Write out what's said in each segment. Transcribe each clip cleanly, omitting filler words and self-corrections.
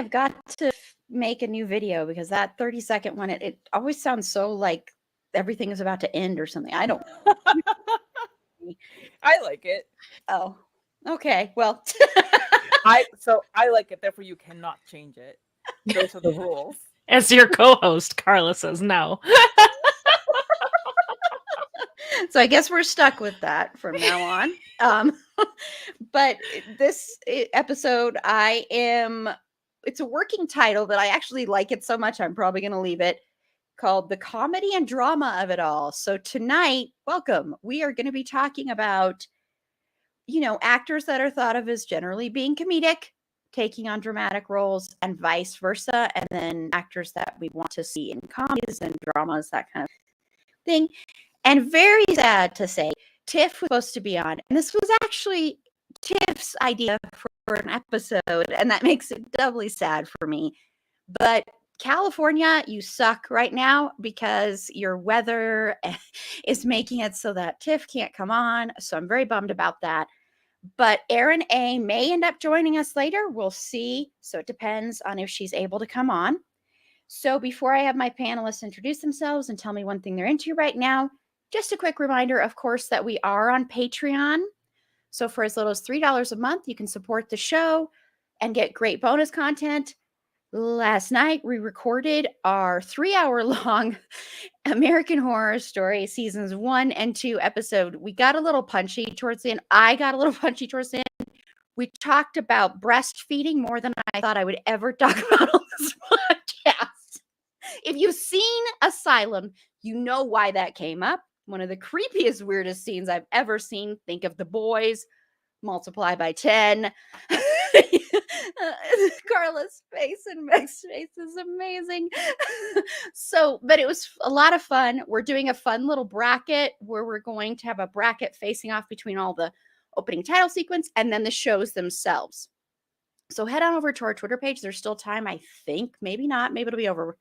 have got to make a new video because that 30-second one, it always sounds so like everything is about to end or something. I don't. I like it. Oh, okay. Well, I like it. Therefore, you cannot change it. Those are the rules. As your co-host, Carla says no. so I guess we're stuck with that from now on. But this episode, it's a working title, but I actually like it so much, I'm probably going to leave it, called The Comedy and Drama of It All. So tonight, welcome. We are going to be talking about, actors that are thought of as generally being comedic, taking on dramatic roles, and vice versa. And then actors that we want to see in comedies and dramas, that kind of thing. And very sad to say, Tiff was supposed to be on. And this was actually Tiff's idea for an episode. And that makes it doubly sad for me. But California, you suck right now because your weather is making it so that Tiff can't come on. So I'm very bummed about that. But Erin A may end up joining us later. We'll see. So it depends on if she's able to come on. So before I have my panelists introduce themselves and tell me one thing they're into right now, just a quick reminder, of course, that we are on Patreon. So for as little as $3 a month, you can support the show and get great bonus content. Last night, we recorded our 3-hour-long American Horror Story seasons 1 and 2 episode. We got a little punchy towards the end. I got a little punchy towards the end. We talked about breastfeeding more than I thought I would ever talk about on this podcast. If you've seen Asylum, you know why that came up. One of the creepiest, weirdest scenes I've ever seen. Think of The Boys, multiply by 10. Carla's face and Meg's face is amazing. But it was a lot of fun. We're doing a fun little bracket where we're going to have a bracket facing off between all the opening title sequence and then the shows themselves. So head on over to our Twitter page. There's still time, I think. Maybe not. Maybe it'll be over.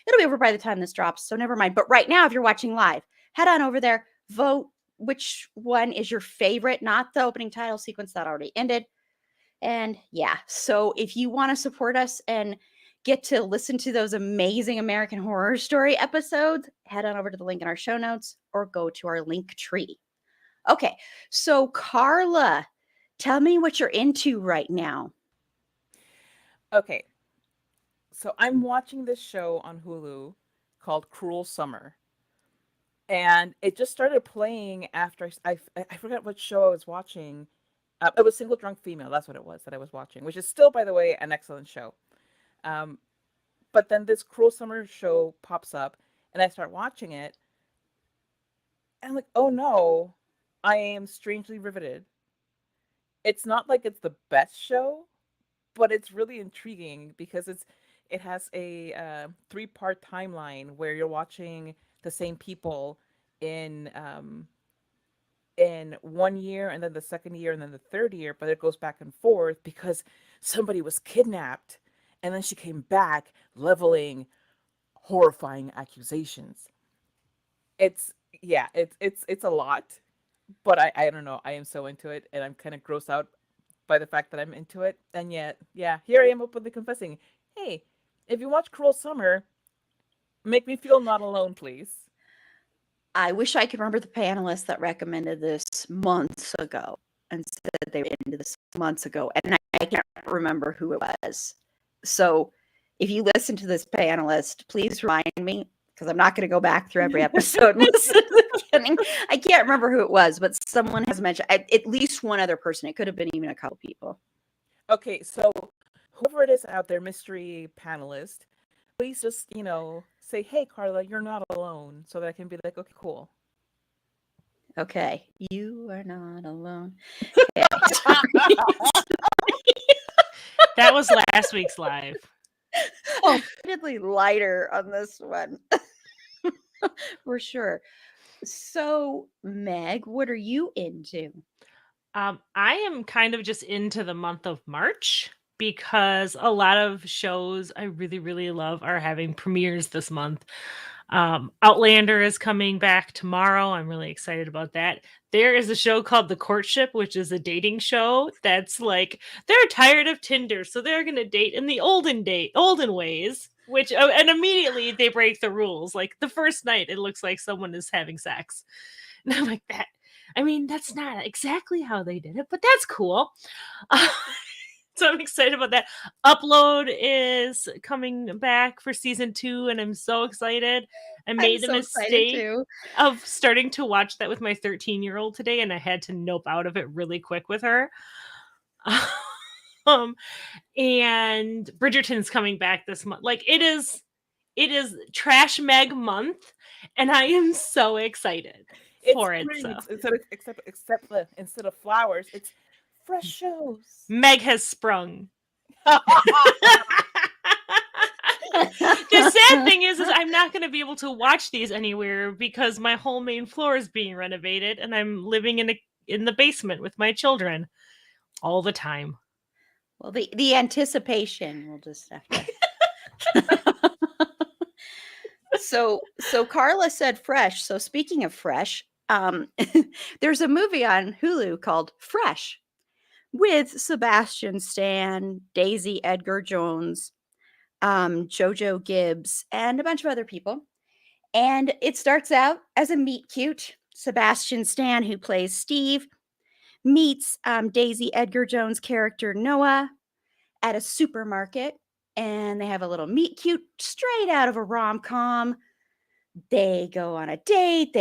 It'll be over by the time this drops. So never mind. But right now, if you're watching live, head on over there. Vote which one is your favorite, not the opening title sequence that already ended. And yeah, so if you want to support us and get to listen to those amazing American Horror Story episodes, head on over to the link in our show notes or go to our link tree. Okay, so Carla, tell me what you're into right now. Okay. So I'm watching this show on Hulu called Cruel Summer. And it just started playing after I forgot what show I was watching. It was Single Drunk Female. That's what it was that I was watching, which is still, by the way, an excellent show. But then this Cruel Summer show pops up, and I start watching it. And I'm like, oh no, I am strangely riveted. It's not like it's the best show, but it's really intriguing because it has a 3-part timeline where you're watching the same people in 1 year and then the second year and then the third year, but it goes back and forth because somebody was kidnapped and then she came back leveling horrifying accusations. It's a lot, but I don't know. I am so into it and I'm kind of grossed out by the fact that I'm into it. And yet, yeah, here I am openly confessing, hey, if you watch Cruel Summer, make me feel not alone, please. I wish I could remember the panelists that recommended this months ago and said they were into this months ago, and I can't remember who it was. So if you listen to this panelist, please remind me, because I'm not going to go back through every episode and listen to the beginning. I can't remember who it was, but someone has mentioned, at least one other person. It could have been even a couple people. Okay, so whoever it is out there, mystery panelist, please just, say, hey, Carla, you're not alone, so that I can be like, okay, cool. Okay, you are not alone. That was last week's live. Oh, definitely lighter on this one. For sure. So, Meg, what are you into? I am kind of just into the month of March because a lot of shows I really, really love are having premieres this month. Outlander is coming back tomorrow. I'm really excited about that. There is a show called The Courtship, which is a dating show that's like they're tired of Tinder, so they're going to date in the olden ways. Which and immediately they break the rules. Like the first night, it looks like someone is having sex, and I'm like that. I mean, that's not exactly how they did it, but that's cool. So I'm excited about that. Upload is coming back for season 2, and I'm so excited. I I'm made the so excited mistake too. of starting to watch that with my 13-year-old today, and I had to nope out of it really quick with her. um, and Bridgerton's coming back this month. Like it is Trash Meg month, and I am so excited It's for it. spring. So Instead of flowers, it's fresh shows. Meg has sprung. The sad thing is I'm not going to be able to watch these anywhere because my whole main floor is being renovated, and I'm living in the basement with my children all the time. Well, the anticipation will just have to. So Carla said fresh. So speaking of fresh, there's a movie on Hulu called Fresh with Sebastian Stan, Daisy Edgar Jones, Jojo Gibbs, and a bunch of other people. And it starts out as a meet cute. Sebastian Stan, who plays Steve, meets Daisy Edgar Jones' character Noah at a supermarket, and they have a little meet cute straight out of a rom-com. They go on a date.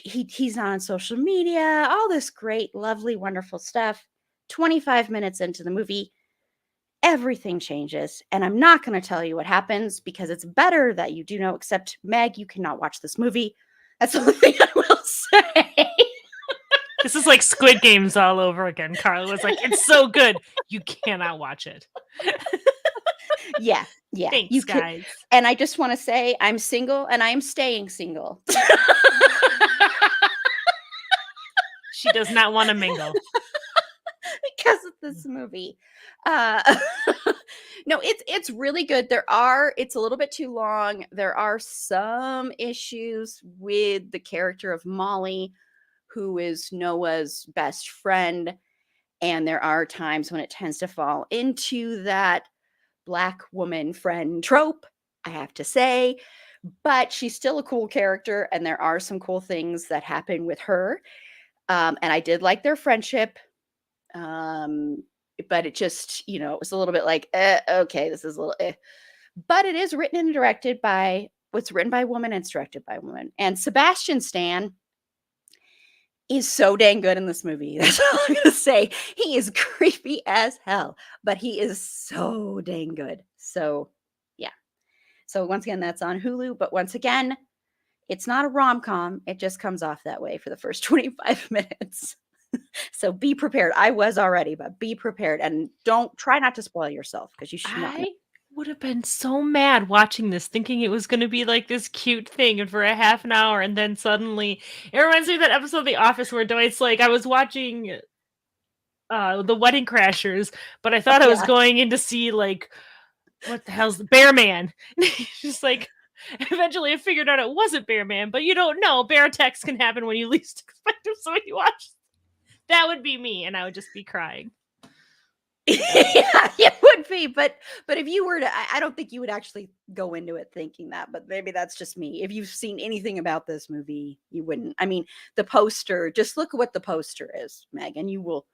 He's on social media, all this great, lovely, wonderful stuff. 25 minutes into the movie, everything changes. And I'm not going to tell you what happens because it's better that you do know, except Meg, you cannot watch this movie. That's the only thing I will say. This is like Squid Games all over again. Carla was like, it's so good. You cannot watch it. Yeah. Thanks, you guys. And I just want to say I'm single and I am staying single. She does not want to mingle. Because of this movie. No, it's really good. It's a little bit too long. There are some issues with the character of Molly, who is Noah's best friend. And there are times when it tends to fall into that Black woman friend trope, I have to say. But she's still a cool character, and there are some cool things that happen with her. And I did like their friendship. But it just, it was a little bit like, okay, this is a little, but it is written and directed by what's written by a woman and it's directed by a woman. And Sebastian Stan is so dang good in this movie. That's all I'm going to say. He is creepy as hell, but he is so dang good. So yeah. So once again, that's on Hulu, but once again, it's not a rom-com. It just comes off that way for the first 25 minutes. So be prepared. I was already, but be prepared and try not to spoil yourself because you should not. I would have been so mad watching this, thinking it was going to be like this cute thing and for a half an hour, and then suddenly it reminds me of that episode of The Office where Dwight's like, I was watching The Wedding Crashers, but I thought I was going in to see like what the hell's the Bear Man. Just like eventually I figured out it wasn't Bear Man, but you don't know. Bear attacks can happen when you least expect them. So when you watch, that would be me, and I would just be crying. Yeah, it would be, but if you were to, I don't think you would actually go into it thinking that, but maybe that's just me. If you've seen anything about this movie, you wouldn't. I mean, the poster, just look at what the poster is, Meg, and you will,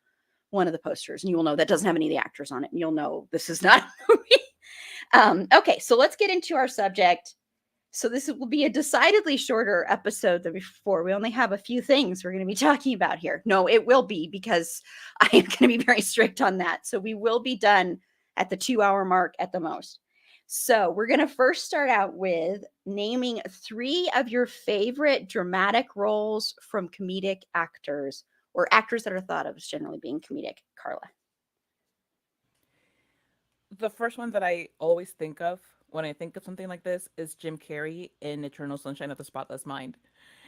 one of the posters, and you will know that doesn't have any of the actors on it, and you'll know this is not a movie. Okay, so let's get into our subject. So this will be a decidedly shorter episode than before. We only have a few things we're going to be talking about here. No, it will be, because I am going to be very strict on that. So we will be done at the 2-hour mark at the most. So we're going to first start out with naming 3 of your favorite dramatic roles from comedic actors, or actors that are thought of as generally being comedic. Carla. The first one that I always think of when I think of something like this is Jim Carrey in Eternal Sunshine of the Spotless Mind.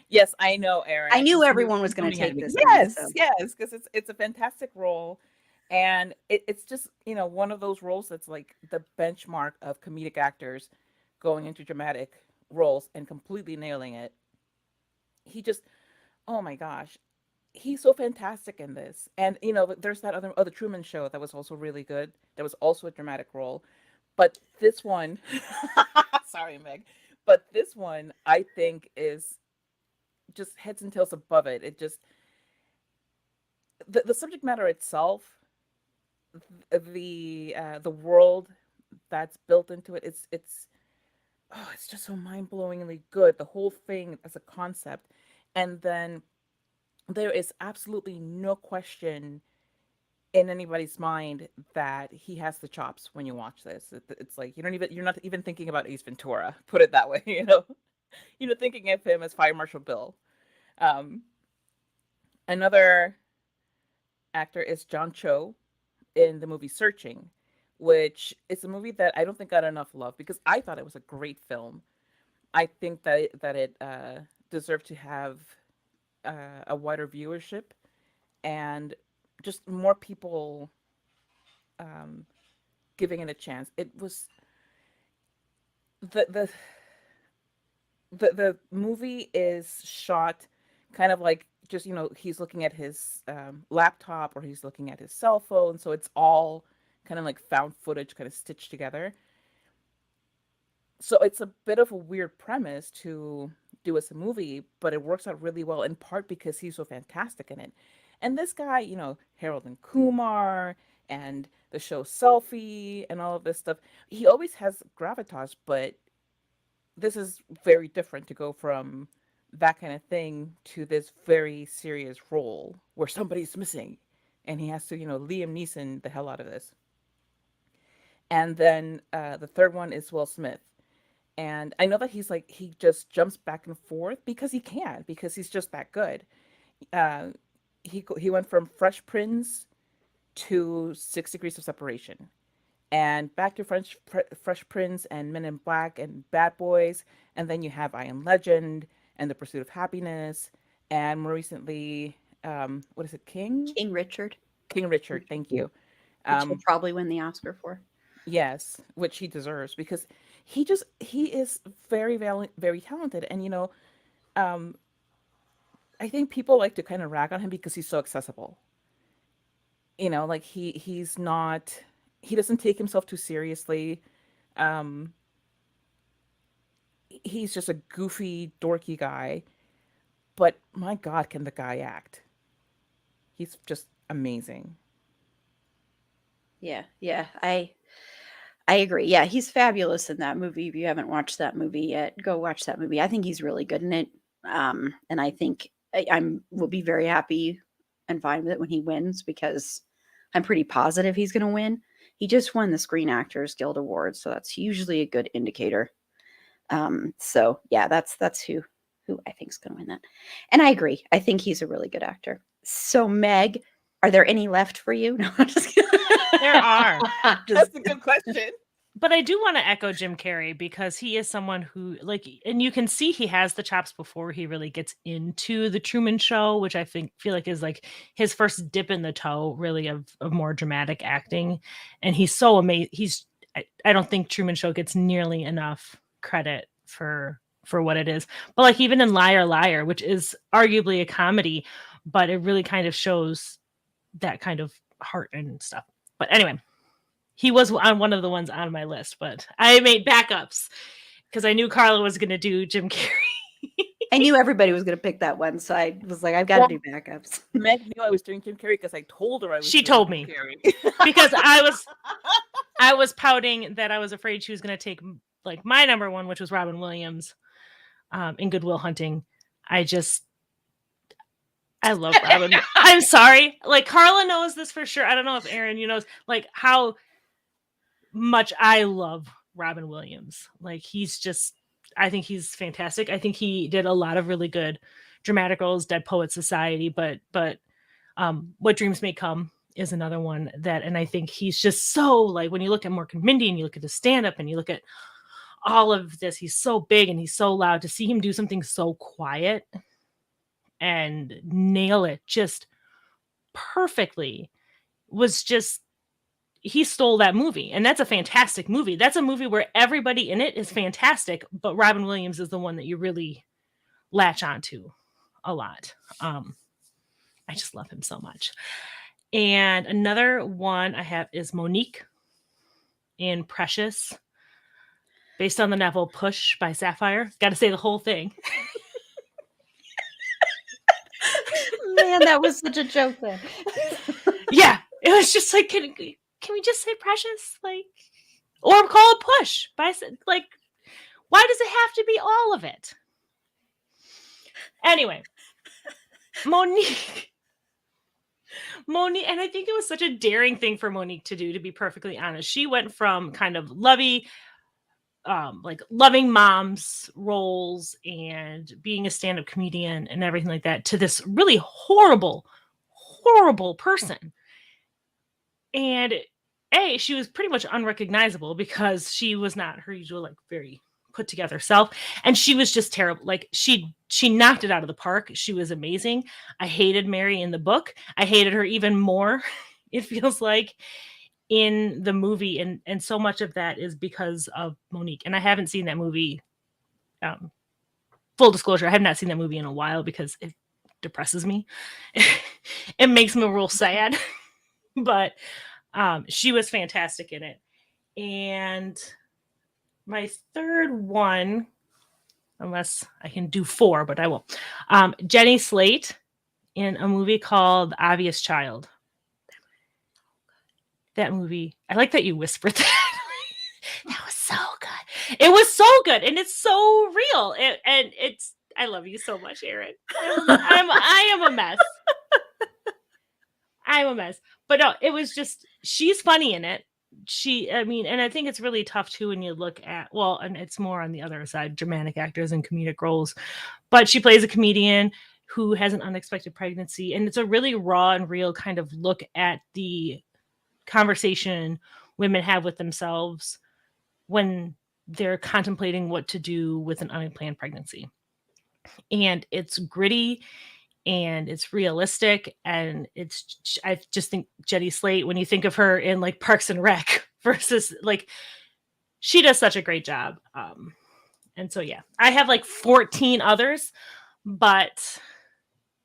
Yes, I know, Erin. I knew everyone was going to take this. Yes, because it's a fantastic role, and it's just one of those roles that's like the benchmark of comedic actors going into dramatic roles and completely nailing it. He just, oh my gosh, he's so fantastic in this. And there's that other Truman Show that was also really good. That was also a dramatic role, but this one, sorry, Meg, but this one I think is just heads and tails above it. It just the subject matter itself, the world that's built into it. It's just so mind-blowingly good. The whole thing as a concept, and then there is absolutely no question in anybody's mind that he has the chops when you watch this. It's like you're not even thinking about Ace Ventura. Put it that way, thinking of him as Fire Marshal Bill. Um, Another actor is John Cho in the movie Searching, which is a movie that I don't think got enough love because I thought it was a great film. I think that it deserved to have a wider viewership and just more people um, giving it a chance. It was the the the movie is shot kind of like just he's looking at his laptop or he's looking at his cell phone, so it's all kind of like found footage kind of stitched together. So it's a bit of a weird premise to do as a movie, but it works out really well in part because he's so fantastic in it. And this guy, Harold and Kumar and the show Selfie and all of this stuff, he always has gravitas, but this is very different to go from that kind of thing to this very serious role where somebody's missing and he has to, Liam Neeson the hell out of this. And then the third one is Will Smith. And I know that he just jumps back and forth because he can, because he's just that good. Uh, he went from Fresh Prince to 6 Degrees of Separation, and back to Fresh Prince and Men in Black and Bad Boys, and then you have I Am Legend and The Pursuit of Happiness, and more recently, what is it, King Richard, King Richard, thank you. which he'll probably win the Oscar for. Yes, which he deserves because he is very, very, very talented, and I think people like to kind of rag on him because he's so accessible. Like he doesn't take himself too seriously. Um, he's just a goofy, dorky guy, but my God, can the guy act? He's just amazing. Yeah, I agree. Yeah, he's fabulous in that movie. If you haven't watched that movie yet, go watch that movie. I think he's really good in it. And I think I'm will be very happy and fine with it when he wins because I'm pretty positive he's going to win. He just won the Screen Actors Guild Award, so that's usually a good indicator. So yeah, that's who I think is going to win that. And I agree. I think he's a really good actor. So Meg, are there any left for you? No, I'm just kidding. There are. That's a good question. But I do want to echo Jim Carrey because he is someone who and you can see he has the chops before he really gets into the Truman Show, which I feel like is like his first dip in the toe really of more dramatic acting. And he's so amazing. I don't think Truman Show gets nearly enough credit for what it is. But like even in Liar Liar, which is arguably a comedy, but it really kind of shows that kind of heart and stuff. But anyway, he was on one of the ones on my list, but I made backups because I knew Carla was going to do Jim Carrey. I knew everybody was going to pick that one, so I was like, I've got to do backups. Meg knew I was doing Jim Carrey because I told her I was. She told Jim me Carrey. because I was pouting that I was afraid she was going to take like my number one, which was Robin Williams in Good Will Hunting. I love Robin. I'm sorry. Like Carla knows this for sure. I don't know if Aaron, knows like how much I love Robin Williams. Like I think he's fantastic. I think he did a lot of really good dramatic roles, Dead Poet Society, but What Dreams May Come is another one and I think he's just so like when you look at Mork and Mindy and you look at the stand-up and you look at all of this, he's so big and he's so loud. To see him do something so quiet and nail it just perfectly was just he stole that movie, and that's a fantastic movie. That's a movie where everybody in it is fantastic, but Robin Williams is the one that you really latch onto a lot. I just love him so much. And another one I have is Monique in Precious, based on the novel Push by Sapphire. Got to say the whole thing. Man, that was such a joke then. Yeah, it was just like, can we just say Precious, like, or call it Push by, like, why does it have to be all of it? Anyway, Monique, and I think it was such a daring thing for Monique to do, to be perfectly honest. She went from kind of loving moms roles and being a stand-up comedian and everything like that to this really horrible person. And she was pretty much unrecognizable because she was not her usual, like, very put together self, and she was just terrible. Like, she knocked it out of the park. She was amazing. I hated Mary in the book. I hated her even more, it feels like, in the movie, and so much of that is because of Monique. And I haven't seen that movie. Full disclosure, I have not seen that movie in a while because it depresses me. It makes me real sad. But she was fantastic in it. And my third one, unless I can do 4, but I won't. Jenny Slate in a movie called Obvious Child. That movie, I like that you whispered that. That was so good. It was so good, and it's so real. I love you so much, Erin. I am a mess. I'm a mess. But no, it was just, she's funny in it. And I think it's really tough too when you look at, well, and it's more on the other side, dramatic actors and comedic roles. But she plays a comedian who has an unexpected pregnancy, and it's a really raw and real kind of look at the conversation women have with themselves when they're contemplating what to do with an unplanned pregnancy. And it's gritty and it's realistic, and I just think Jenny Slate, when you think of her in like Parks and Rec versus, like, she does such a great job. And so, yeah, I have like 14 others, but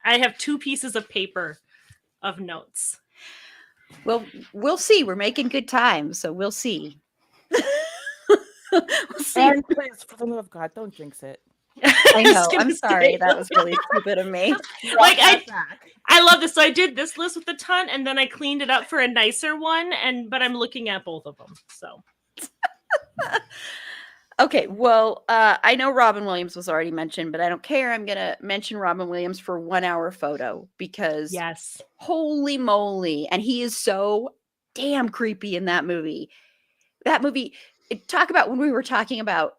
I have 2 pieces of paper of notes. Well, we'll see. We're making good time, so we'll see. We'll see. And please, for the love of God, don't jinx it. I know. I'm sorry. That was really stupid of me. Like, I love this. So I did this list with a ton, and then I cleaned it up for a nicer one. But I'm looking at both of them. So. Okay. Well, I know Robin Williams was already mentioned, but I don't care. I'm gonna mention Robin Williams for 1 hour photo because, yes, holy moly, and he is so damn creepy in that movie. That movie. Talk about when we were talking about,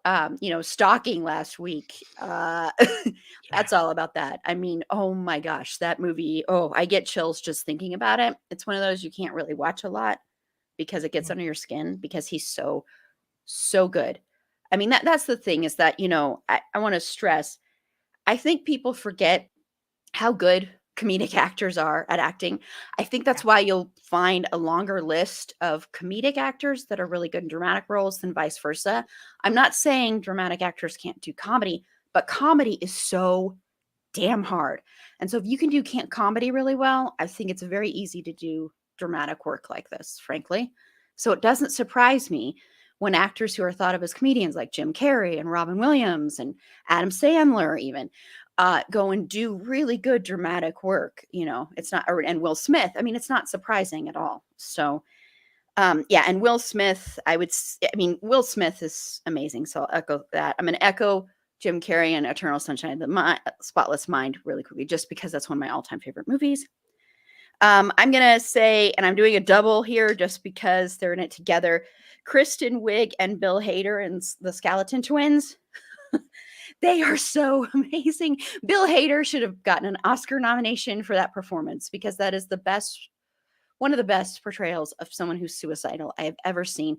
stalking last week. That's all about that. I mean, oh my gosh, that movie. Oh, I get chills just thinking about it. It's one of those you can't really watch a lot because it gets under your skin because he's so, so good. I mean, that's the thing is that, I want to stress, I think people forget how good comedic actors are at acting. I think that's why you'll find a longer list of comedic actors that are really good in dramatic roles than vice versa. I'm not saying dramatic actors can't do comedy, but comedy is so damn hard. And so if you can do comedy really well, I think it's very easy to do dramatic work like this, frankly. So it doesn't surprise me when actors who are thought of as comedians like Jim Carrey and Robin Williams and Adam Sandler even go and do really good dramatic work. It's not, and Will Smith. I mean, it's not surprising at all. So, and Will Smith, Will Smith is amazing. So I'll echo that. I'm going to echo Jim Carrey and Eternal Sunshine of the Spotless Mind really quickly, just because that's one of my all-time favorite movies. I'm going to say, and I'm doing a double here just because they're in it together, Kristen Wiig and Bill Hader and the Skeleton Twins. They are so amazing. Bill Hader should have gotten an Oscar nomination for that performance because that is one of the best portrayals of someone who's suicidal I have ever seen.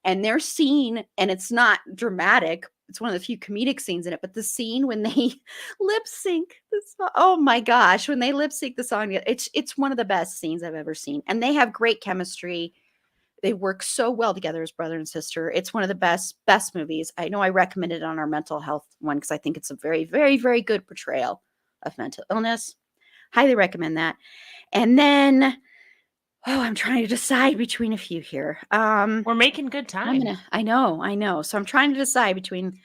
And their scene, and it's not dramatic, it's one of the few comedic scenes in it, but the scene when they lip sync the song, oh my gosh, when they lip sync the song, it's one of the best scenes I've ever seen. And they have great chemistry. they work so well together as brother and sister. It's one of the best movies. I know I recommended it on our mental health one because I think it's a very, very, very good portrayal of mental illness. Highly recommend that. And then, I'm trying to decide between a few here. We're making good time. I know. So I'm trying to decide between.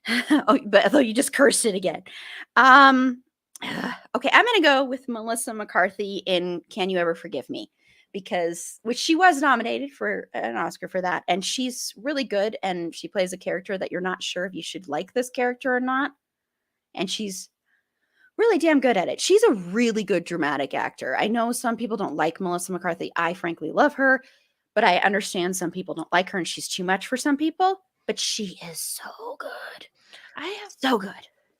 But although you just cursed it again. Okay, I'm gonna go with Melissa McCarthy in Can You Ever Forgive Me? Because which she was nominated for an Oscar for that, and she's really good, and she plays a character that you're not sure if you should like this character or not, and she's really damn good at it. She's a really good dramatic actor. I know some people don't like Melissa McCarthy. I frankly love her, but I understand some people don't like her and she's too much for some people, but she is so good. So good.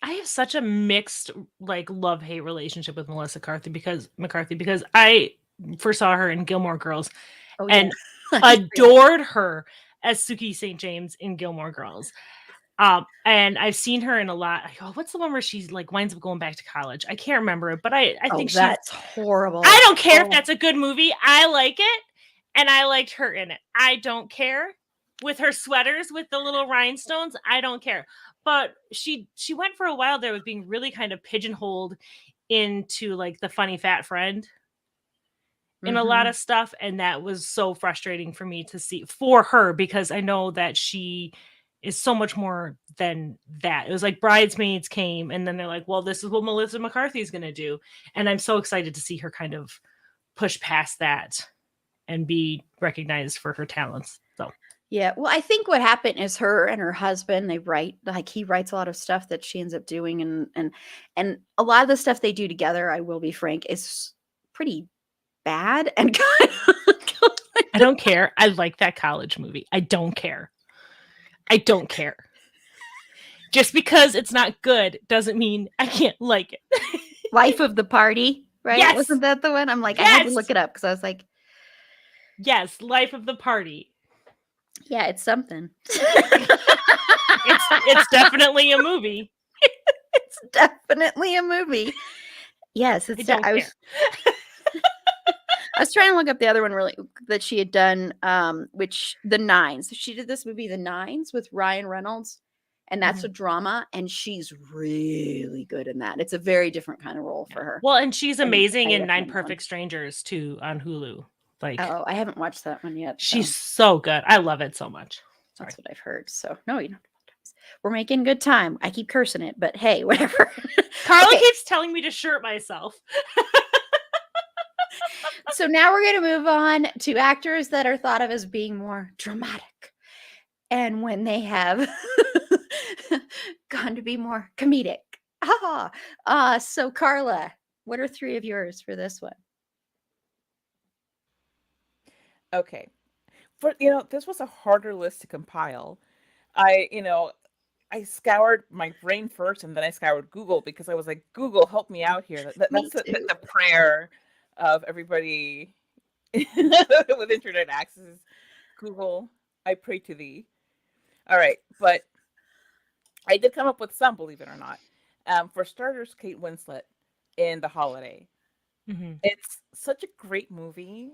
I have such a mixed like love-hate relationship with Melissa McCarthy because I first saw her in Gilmore Girls and adored her as Suki St. James in Gilmore Girls. And I've seen her in a lot. What's the one where she's like winds up going back to college? I can't remember it, but I think that's horrible. I don't care if that's a good movie. I like it, and I liked her in it. I don't care with her sweaters with the little rhinestones. I don't care. But she went for a while there with being really kind of pigeonholed into like the funny fat friend in a lot of stuff, and that was so frustrating for me to see for her because I know that she is so much more than that. It was like Bridesmaids came and then they're like, well, this is what Melissa McCarthy is going to do. And I'm so excited to see her kind of push past that and be recognized for her talents. So, yeah. Well, I think what happened is her and her husband, they write, like he writes a lot of stuff that she ends up doing. And a lot of the stuff they do together, I will be frank, is pretty bad. And kind of I don't care. I like that college movie. I don't care. Just because it's not good doesn't mean I can't like it. Life of the Party, right? Yes. Wasn't that the one? I'm like, I had to look it up because I was like, yes, Life of the Party. Yeah, it's something. It's definitely a movie. It's definitely a movie. Yes, it's. I was trying to look up the other one really that she had done, which The Nines. She did this movie, The Nines, with Ryan Reynolds, and that's a drama, and she's really good in that. It's a very different kind of role for her. Well, and she's amazing in Nine Perfect Strangers too on Hulu. Like, oh, I haven't watched that one yet. She's so good. I love it so much. Sorry. That's what I've heard. So no, you don't. We're making good time. I keep cursing it, but hey, whatever. Carla keeps telling me to shirt myself. So now we're going to move on to actors that are thought of as being more dramatic. And when they have gone to be more comedic. So Carla, what are three of yours for this one? Okay. This was a harder list to compile. I scoured my brain first and then I scoured Google because I was like, Google, help me out here. That's the prayer of everybody with internet access. Google, I pray to thee. All right, but I did come up with some, believe it or not. For starters, Kate Winslet in The Holiday. Mm-hmm. It's such a great movie,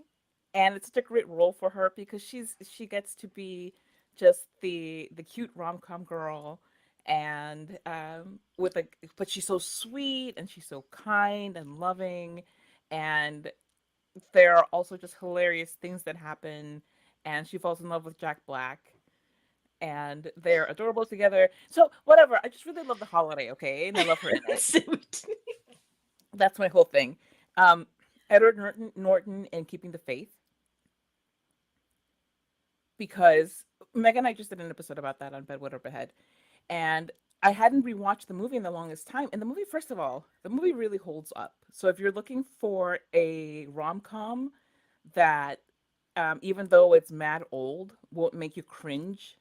and it's such a great role for her because she gets to be just the cute rom-com girl, and but she's so sweet and she's so kind and loving, and there are also just hilarious things that happen, and she falls in love with Jack Black. And they're adorable together. So whatever, I just really love The Holiday, okay? And I love her in it. That's my whole thing. Edward Norton in Keeping the Faith. Because Megan and I just did an episode about that on Bedwood Overhead. And I hadn't rewatched the movie in the longest time. And the movie, first of all, the movie really holds up. So if you're looking for a rom-com that, even though it's mad old, won't make you cringe,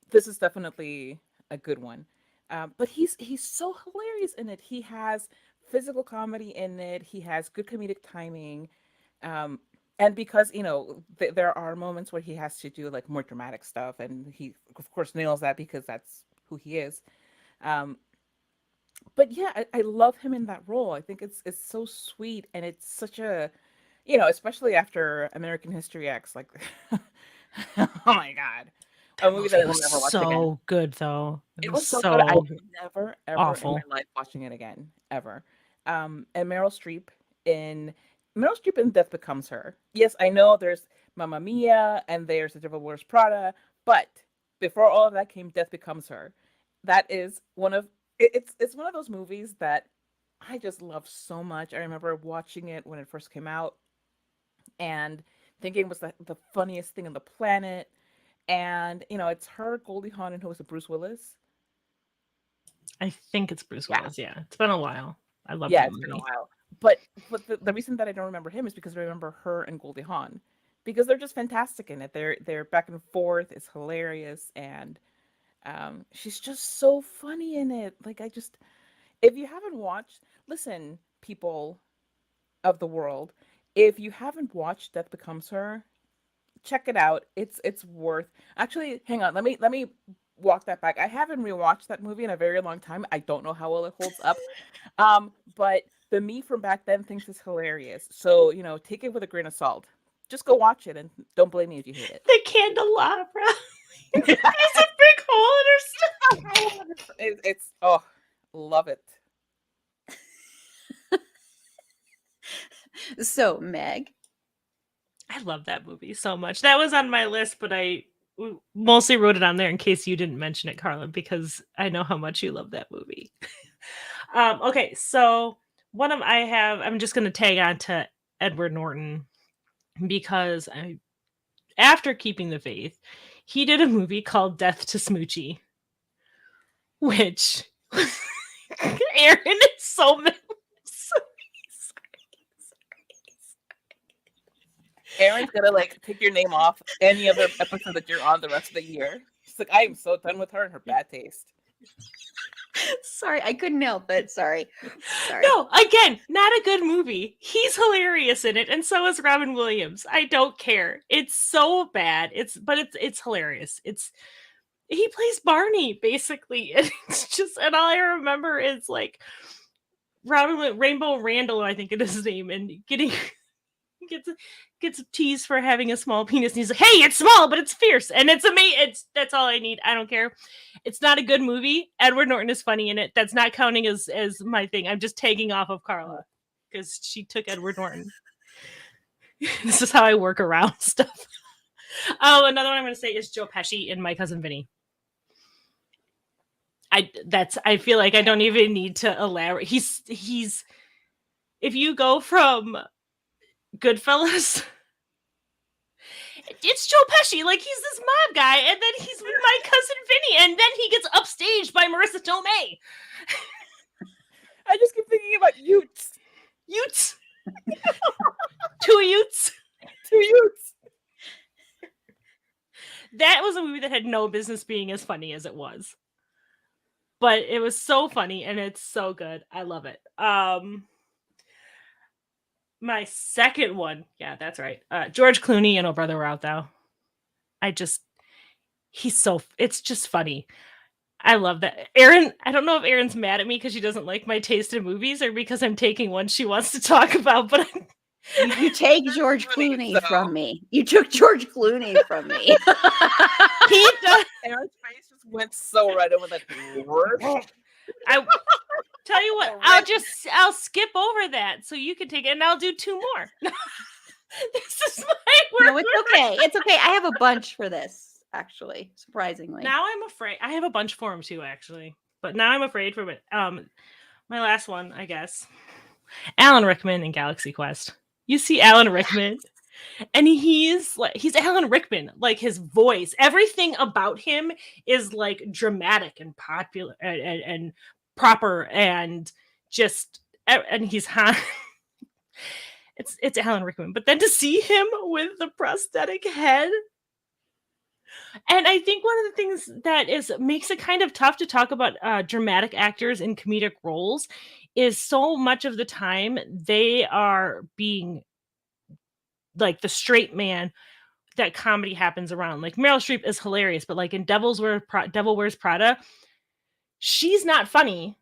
this is definitely a good one. But he's so hilarious in it. He has physical comedy in it. He has good comedic timing. And because, there are moments where he has to do like more dramatic stuff. And he, of course, nails that because that's who he is. But yeah, I love him in that role. I think it's so sweet. And it's such a especially after American History X, like, oh my god, a That movie that I movie will was never watch again. so good, though. It It was was so good. I so am never, ever in my awful. life watching it again, ever. And in Meryl Streep in Death Becomes Her. Yes, I know there's Mamma Mia and there's The Devil Wears Prada, but before all of that came Death Becomes Her. That is it's one of those movies that I just love so much. I remember watching it when it first came out and thinking it was the funniest thing on the planet. And it's her, Goldie Hawn, and who was it, Bruce Willis? I think it's Bruce Yeah, Willis. Yeah, it's been a while. I love yeah, that it's been a movie. while. But the reason that I don't remember him is because I remember her and Goldie Hawn, because they're just fantastic in it. They're back and forth. It's hilarious, and she's just so funny in it. Like, if you haven't watched, listen, people of the world, if you haven't watched Death Becomes Her, check it out. It's worth. Actually, hang on. Let me walk that back. I haven't rewatched that movie in a very long time. I don't know how well it holds up. But the me from back then thinks it's hilarious. So, take it with a grain of salt. Just go watch it and don't blame me if you hate it. The candelabra. There's a big hole in her stomach. It's love it. So, Meg. I love that movie so much. That was on my list, but I mostly wrote it on there in case you didn't mention it, Carla, because I know how much you love that movie. Okay, so I'm just going to tag on to Edward Norton because after Keeping the Faith, he did a movie called Death to Smoochie, which Aaron is so mad. Aaron's gonna take your name off any other episode that you're on the rest of the year. She's like, I am so done with her and her bad taste. Sorry, I couldn't help it. Sorry. No, again, not a good movie. He's hilarious in it, and so is Robin Williams. I don't care. It's so bad. It's hilarious. He plays Barney basically, and and all I remember is like Rainbow Randall, I think it is his name, and gets teased for having a small penis, and he's like, "Hey, it's small, but it's fierce, and it's amazing." That's all I need. I don't care. It's not a good movie. Edward Norton is funny in it. That's not counting as my thing. I'm just taking off of Carla because she took Edward Norton. This is how I work around stuff. Oh, another one I'm going to say is Joe Pesci in My Cousin Vinny. I feel like I don't even need to elaborate. He's if you go from Goodfellas, it's Joe Pesci. Like, he's this mob guy, and then he's with My Cousin Vinny, and then he gets upstaged by Marissa Tomei. I just keep thinking about Utes. Two Utes. That was a movie that had no business being as funny as it was. But it was so funny, and it's so good. I love it. My second one, yeah, that's right. George Clooney and Oh Brother Where Art Thou. It's just funny. I love that. Aaron, I don't know if Aaron's mad at me because she doesn't like my taste in movies or because I'm taking one she wants to talk about, but you take George Clooney from me. You took George Clooney from me. He does. Aaron's face just went so red over that word. I tell you what, I'll skip over that so you can take it, and I'll do two more. This is my word. No, it's okay. It's okay. I have a bunch for this, actually, surprisingly. Now I'm afraid. I have a bunch for him too, actually. But now I'm afraid for it. My last one, I guess. Alan Rickman in Galaxy Quest. You see Alan Rickman, and he's Alan Rickman. Like, his voice, everything about him is like dramatic and popular and proper and just, and he's hot. It's Alan Rickman, but then to see him with the prosthetic head, and I think one of the things that makes it kind of tough to talk about dramatic actors in comedic roles is so much of the time they are being like the straight man that comedy happens around. Like, Meryl Streep is hilarious, but like in Devil Wears Prada, she's not funny.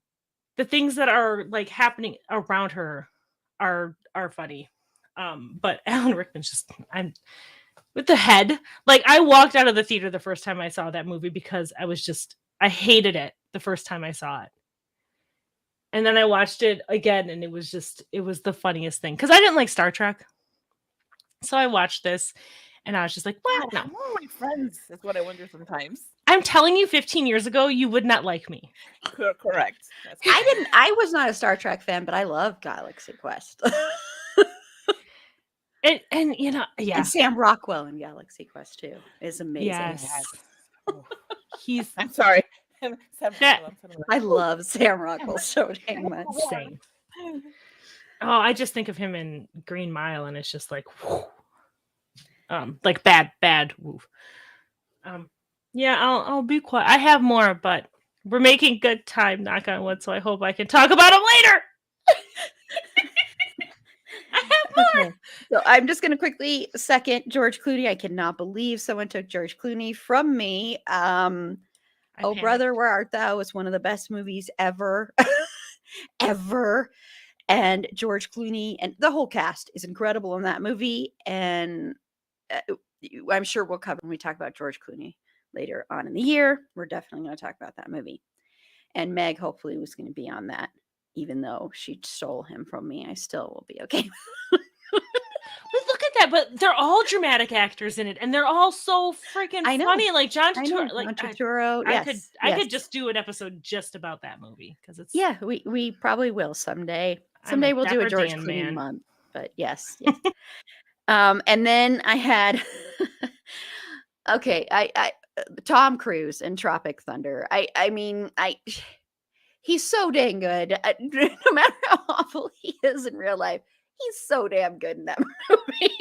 The things that are like happening around her are funny. But Alan Rickman's just I'm with the head. Like I walked out of the theater the first time I saw that movie because I hated it the first time I saw it. And then I watched it again and it was the funniest thing. Because I didn't like Star Trek. So I watched this and I was just like, what? No. How are we friends? That's what I wonder sometimes. I'm telling you, 15 years ago, you would not like me. Correct. I was not a Star Trek fan, but I love Galaxy Quest. And you know, yeah. And Sam Rockwell in Galaxy Quest too is amazing. Yes. He's I'm sorry. I love Sam Rockwell so dang much. Same. Oh, I just think of him in Green Mile and it's just like like bad woof. Yeah, I'll be quiet. I have more, but we're making good time, knock on wood, so I hope I can talk about them later. I have more. Okay. So I'm just going to quickly second George Clooney. I cannot believe someone took George Clooney from me. Oh, Brother, Where Art Thou is one of the best movies ever. Ever. And George Clooney and the whole cast is incredible in that movie. And I'm sure we'll cover when we talk about George Clooney later on in the year. We're definitely going to talk about that movie. And Meg hopefully was going to be on that. Even though she stole him from me, I still will be okay. But look at that! But they're all dramatic actors in it, and they're all so freaking funny. Like John Turturro. Like John Turturro. I could just do an episode just about that movie because it's we probably will someday. Someday we'll do a George Clooney month. But yes. And then I had I Tom Cruise in Tropic Thunder. I mean he's so dang good. No matter how awful he is in real life, he's so damn good in that movie.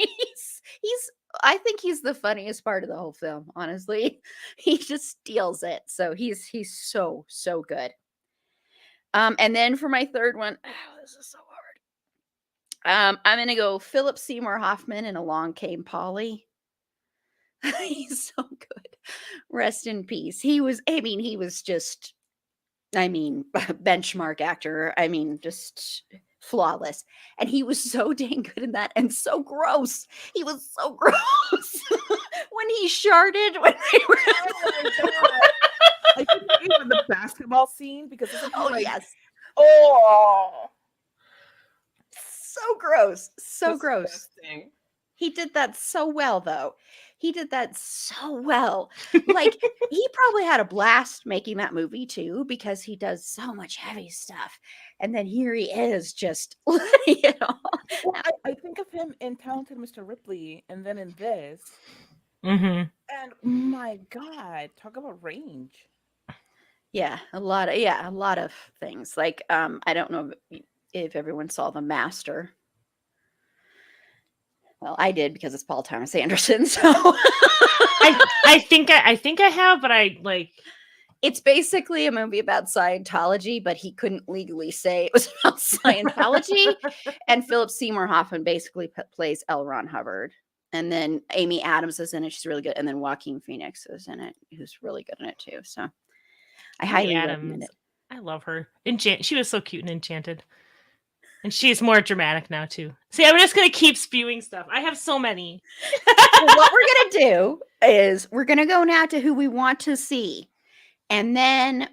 I think he's the funniest part of the whole film, honestly. He just steals it. So he's so good. And then for my third one, this is so hard. I'm gonna go Philip Seymour Hoffman in Along Came Polly. He's so good. Rest in peace. He was just benchmark actor. Just flawless. And he was so dang good in that and so gross. He was so gross. When he sharted when they were oh my God. I think even the basketball scene because it's yes. Oh, so gross. So gross. Disgusting. He did that so well, though. He did that so well. Like, he probably had a blast making that movie, too, because he does so much heavy stuff. And then here he is just, Well, I think of him in Talented Mr. Ripley and then in this. Mm-hmm. And my God, talk about range. Yeah, a lot of things. Like, I don't know if everyone saw The Master. Well, I did because it's Paul Thomas Anderson. So I think I have, but I like. It's basically a movie about Scientology, but he couldn't legally say it was about Scientology. And Philip Seymour Hoffman basically plays L. Ron Hubbard. And then Amy Adams is in it. She's really good. And then Joaquin Phoenix is in it, who's really good in it too. So I highly recommend it. I love her. She was so cute and Enchanted. And she's more dramatic now too. See, I'm just gonna keep spewing stuff. I have so many. Well, what we're gonna do is we're gonna go now to who we want to see, and then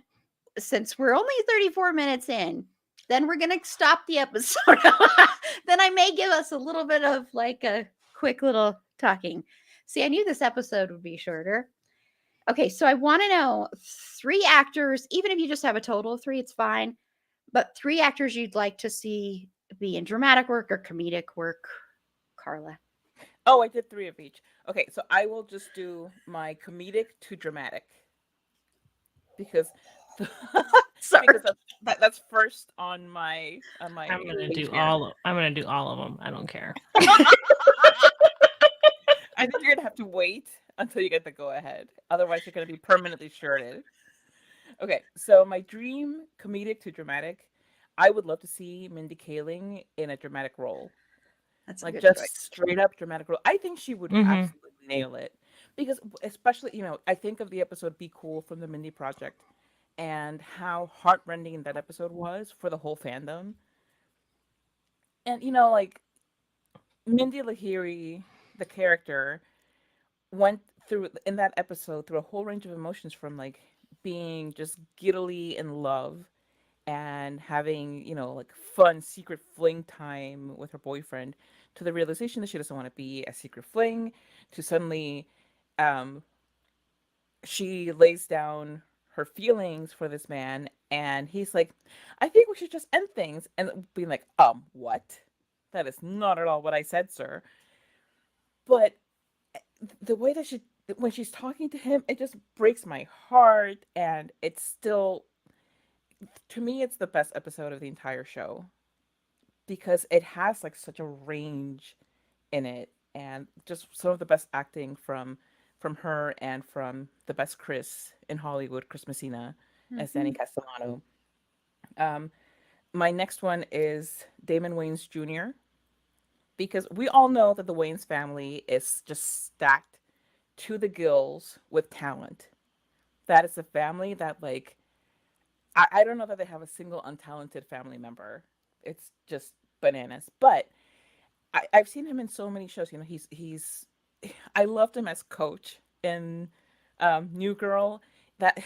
since we're only 34 minutes in, then we're gonna stop the episode. Then I may give us a little bit of like a quick little talking. See, I knew this episode would be shorter. Okay, so I want to know 3 actors, even if you just have a total of 3, it's fine. But 3 actors you'd like to see be in dramatic work or comedic work, Carla. Oh, I did 3 of each. Okay, so I will just do my comedic to dramatic because that's first on my. I'm gonna do all of them. I don't care. I think you're gonna have to wait until you get the go ahead. Otherwise, you're gonna be permanently shorted. Okay, so my dream comedic to dramatic, I would love to see Mindy Kaling in a dramatic role. That's like just straight up dramatic role. I think she would absolutely nail it because, especially, I think of the episode "Be Cool" from the Mindy Project and how heartrending that episode was for the whole fandom. And like Mindy Lahiri, the character, went through in that episode through a whole range of emotions from like being just giddily in love and having, like fun secret fling time with her boyfriend to the realization that she doesn't want to be a secret fling to suddenly um she lays down her feelings for this man and he's like, I think we should just end things, and being like, what? That is not at all what I said, sir. But the way that she when she's talking to him, it just breaks my heart, and it's still, to me, it's the best episode of the entire show because it has like such a range in it, and just some of the best acting from her and from the best Chris in Hollywood, Chris Messina as Danny Mhm. Castellano. Um, my next one is Damon Wayans Jr. because we all know that the Wayans family is just stacked to the gills with talent. That is a family that, like, I don't know that they have a single untalented family member. It's just bananas. But I've seen him in so many shows. He's I loved him as Coach in New Girl. That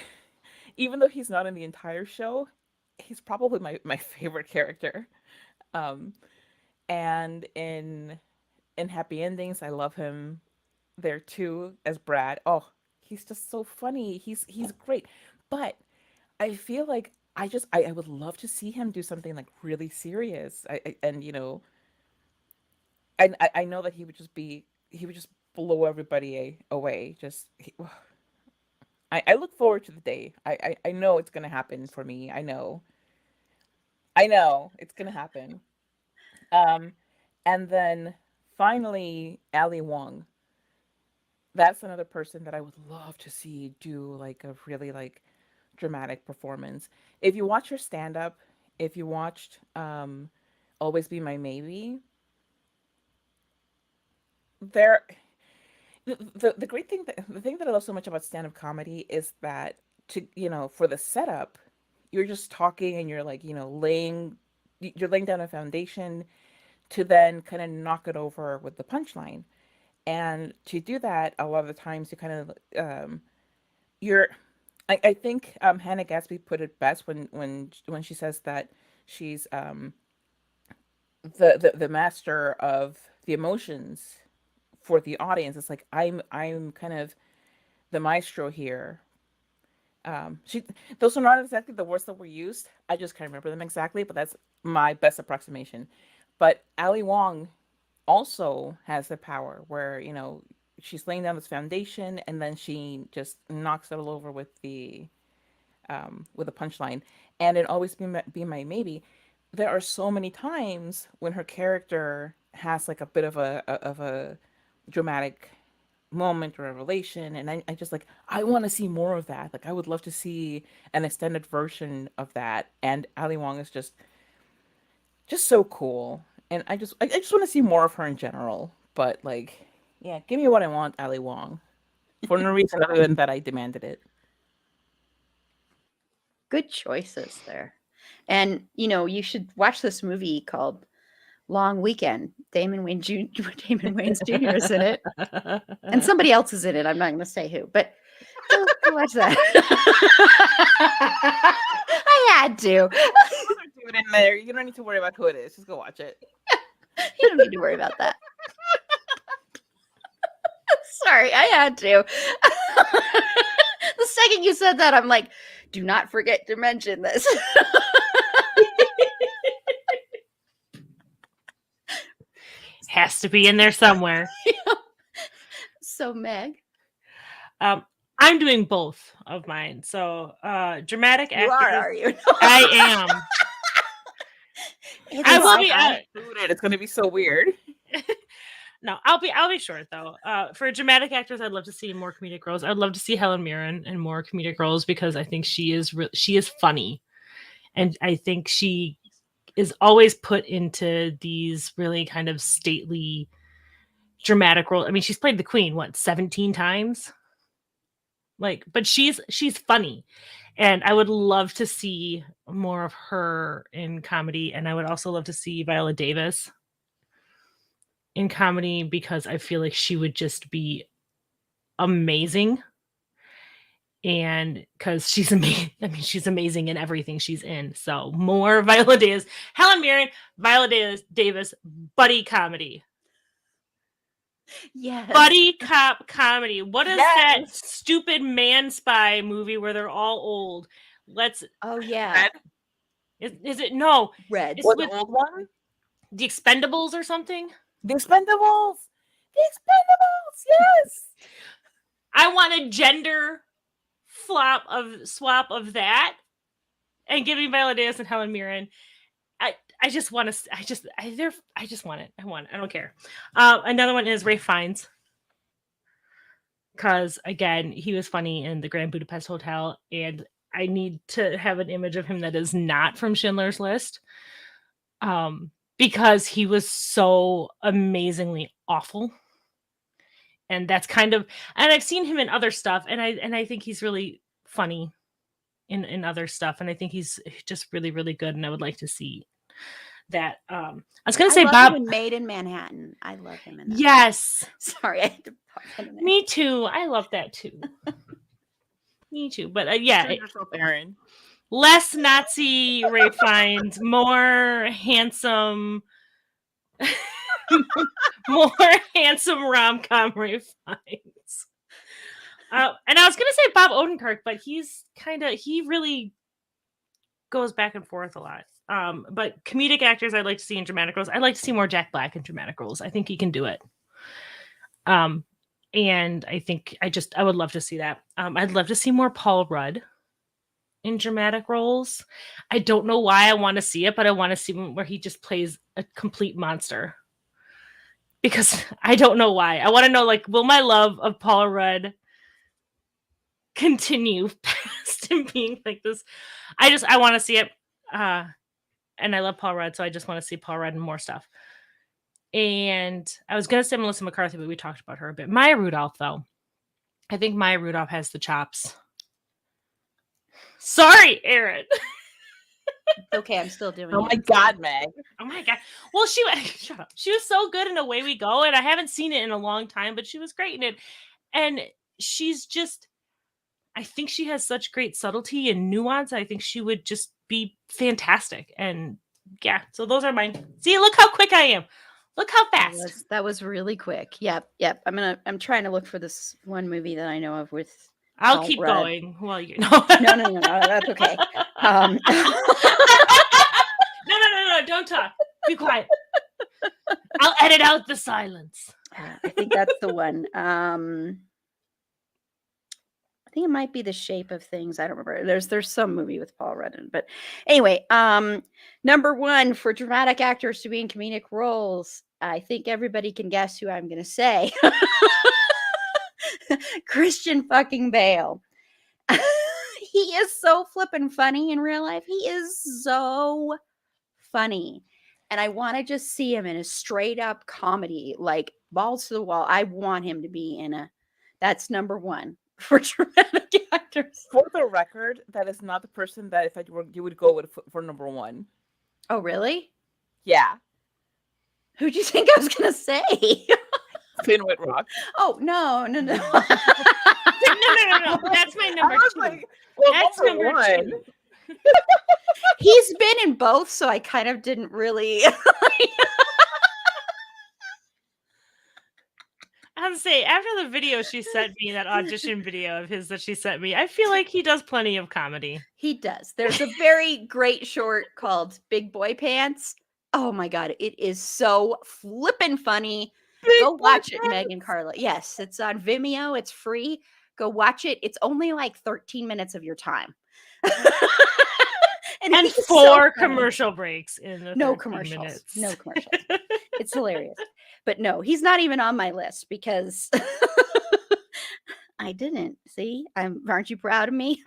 even though he's not in the entire show, he's probably my favorite character. Um, and in Happy Endings, I love him there too as Brad. Oh, he's just so funny. He's great. But I feel like I would love to see him do something like really serious. And I know that he would just blow everybody away. I look forward to the day. I know it's gonna happen for me. I know it's gonna happen. Um, and then finally, Ali Wong. That's another person that I would love to see do like a really like dramatic performance. If you watch her stand up, if you watched Always Be My Maybe, there the great thing that the thing that I love so much about stand up comedy is that to for the setup, you're just talking and you're like, you're laying down a foundation to then kind of knock it over with the punchline. And to do that, a lot of the times you kind of you're I think Hannah Gatsby put it best when she says that she's the master of the emotions for the audience. It's like I'm kind of the maestro here. She those are not exactly the words that were used. I just can't remember them exactly, but that's my best approximation. But Ali Wong also has the power where she's laying down this foundation and then she just knocks it all over with a punchline. And it always be my maybe. There are so many times when her character has like a bit of a dramatic moment or a revelation, and I just like I want to see more of that. Like I would love to see an extended version of that. And Ali Wong is just so cool, and I just want to see more of her in general. But like, yeah, give me what I want, Ali Wong, for no reason other than that I demanded it. Good choices there. And you should watch this movie called Long Weekend. Damon Wayne Jr. Damon Wayans Jr. is in it, and somebody else is in it. I'm not going to say who, but go watch that. I had to. Do it in there. You don't need to worry about who it is. Just go watch it. You don't need to worry about that. Sorry, I had to. The second you said that, I'm like, do not forget to mention this. Has to be in there somewhere. So, Meg, I'm doing both of mine. So, dramatic you actors. are you? I am. I will be. It's going to be so weird. No, I'll be short though. For dramatic actors, I'd love to see more comedic roles. I'd love to see Helen Mirren in more comedic roles because I think she is funny, and I think she is always put into these really kind of stately, dramatic roles. I mean, she's played the Queen 17 times. Like, but she's funny, and I would love to see more of her in comedy. And I would also love to see Viola Davis. in comedy because I feel like she would just be amazing. And because she's amazing, I mean, she's amazing in everything she's in. So more Viola Davis, Helen Mirren, Viola Davis, buddy comedy. Yes. Buddy cop comedy. What is that Yes. stupid Man Spy movie where they're all old? Oh yeah. Red? Is it no? Red. It's What, with the old one? the Expendables or something. The Expendables. The Expendables. Yes. I want a gender swap of that, and give me Viola Davis and Helen Mirren. I just want to. I just want it. I want it. I don't care. Another one is Ray Fiennes, because again, he was funny in the Grand Budapest Hotel, and I need to have an image of him that is not from Schindler's List, because he was so amazingly awful. And that's kind of, and I've seen him in other stuff, and I think he's really funny in other stuff, and I think he's just really, really good, and I would like to see that. I was gonna say love Bob. him in Made in Manhattan. I love him in that. Yes, Sorry, I had to pop that in there. me too. I love that too. Me too. But yeah, Turn yourself, Aaron. less Nazi Ray Fiennes, more handsome. More handsome rom-com Ray Fiennes. And I was gonna say Bob Odenkirk, but he really goes back and forth a lot. But comedic actors I'd like to see in dramatic roles. I'd like to see more Jack Black in dramatic roles. I think he can do it. And I think I would love to see that. I'd love to see more Paul Rudd in dramatic roles. I don't know why I want to see it, but I want to see him where he just plays a complete monster. Because I don't know why. I want to know, like, will my love of Paul Rudd continue past him being like this? I want to see it. And I love Paul Rudd, so I just want to see Paul Rudd in more stuff. And I was going to say Melissa McCarthy, but we talked about her a bit. Maya Rudolph, though. I think Maya Rudolph has the chops. Sorry, Aaron. Okay, I'm still doing Oh it. my God, Meg. Oh my God. Well, shut up. She was so good in Away We Go, and I haven't seen it in a long time, but she was great in it. And she's just, I think she has such great subtlety and nuance. I think she would just be fantastic. And yeah, so those are mine. See, look how quick I am. Look how fast. That was really quick. Yep. I'm trying to look for this one movie that I know of with I'll Paul keep Rudd. going while you No, that's okay. No, don't talk. Be quiet. I'll edit out the silence. I think that's the one. I think it might be The Shape of Things. I don't remember. There's some movie with Paul Rudd in, but anyway, number one for dramatic actors to be in comedic roles. I think everybody can guess who I'm going to say. Christian fucking Bale. He is so flippin' funny in real life. He is so funny. And I want to just see him in a straight up comedy, like balls to the wall. I want him to be in that's number one for dramatic actors. For the record, that is not the person that you would go with for number one. Oh, really? Yeah. Who'd you think I was going to say? Finn Whitrock. Oh, no. No. That's my number two. Like, well, That's number one. two. He's been in both, so I kind of didn't really. I'll say, after the video she sent me, that audition video of his that she sent me, I feel like he does plenty of comedy. He does. There's a very great short called Big Boy Pants. Oh my God. It is so flippin' funny. Go watch it, Meg and Carla. Yes, it's on Vimeo. It's free. Go watch it. It's only like 13 minutes of your time. And he's 4 so commercial breaks in the no 13 commercials. minutes. No commercials. It's hilarious. But no, he's not even on my list because I didn't. See? Aren't you proud of me?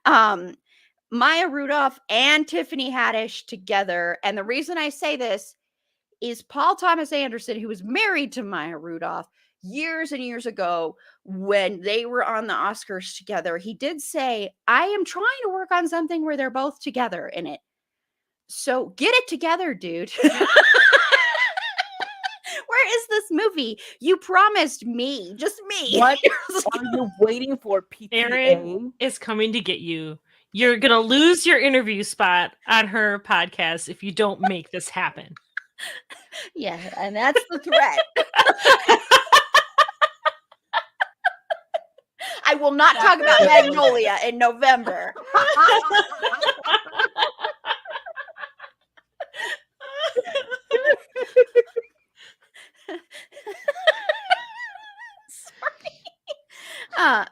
Maya Rudolph and Tiffany Haddish together. And the reason I say this is Paul Thomas Anderson, who was married to Maya Rudolph years and years ago when they were on the Oscars together, he did say, I am trying to work on something where they're both together in it. So get it together, dude. is this movie? You promised me, just me. What are you waiting for, PTA? Erin is coming to get you. You're going to lose your interview spot on her podcast if you don't make this happen. Yeah, and that's the threat. I will not talk about Magnolia in November.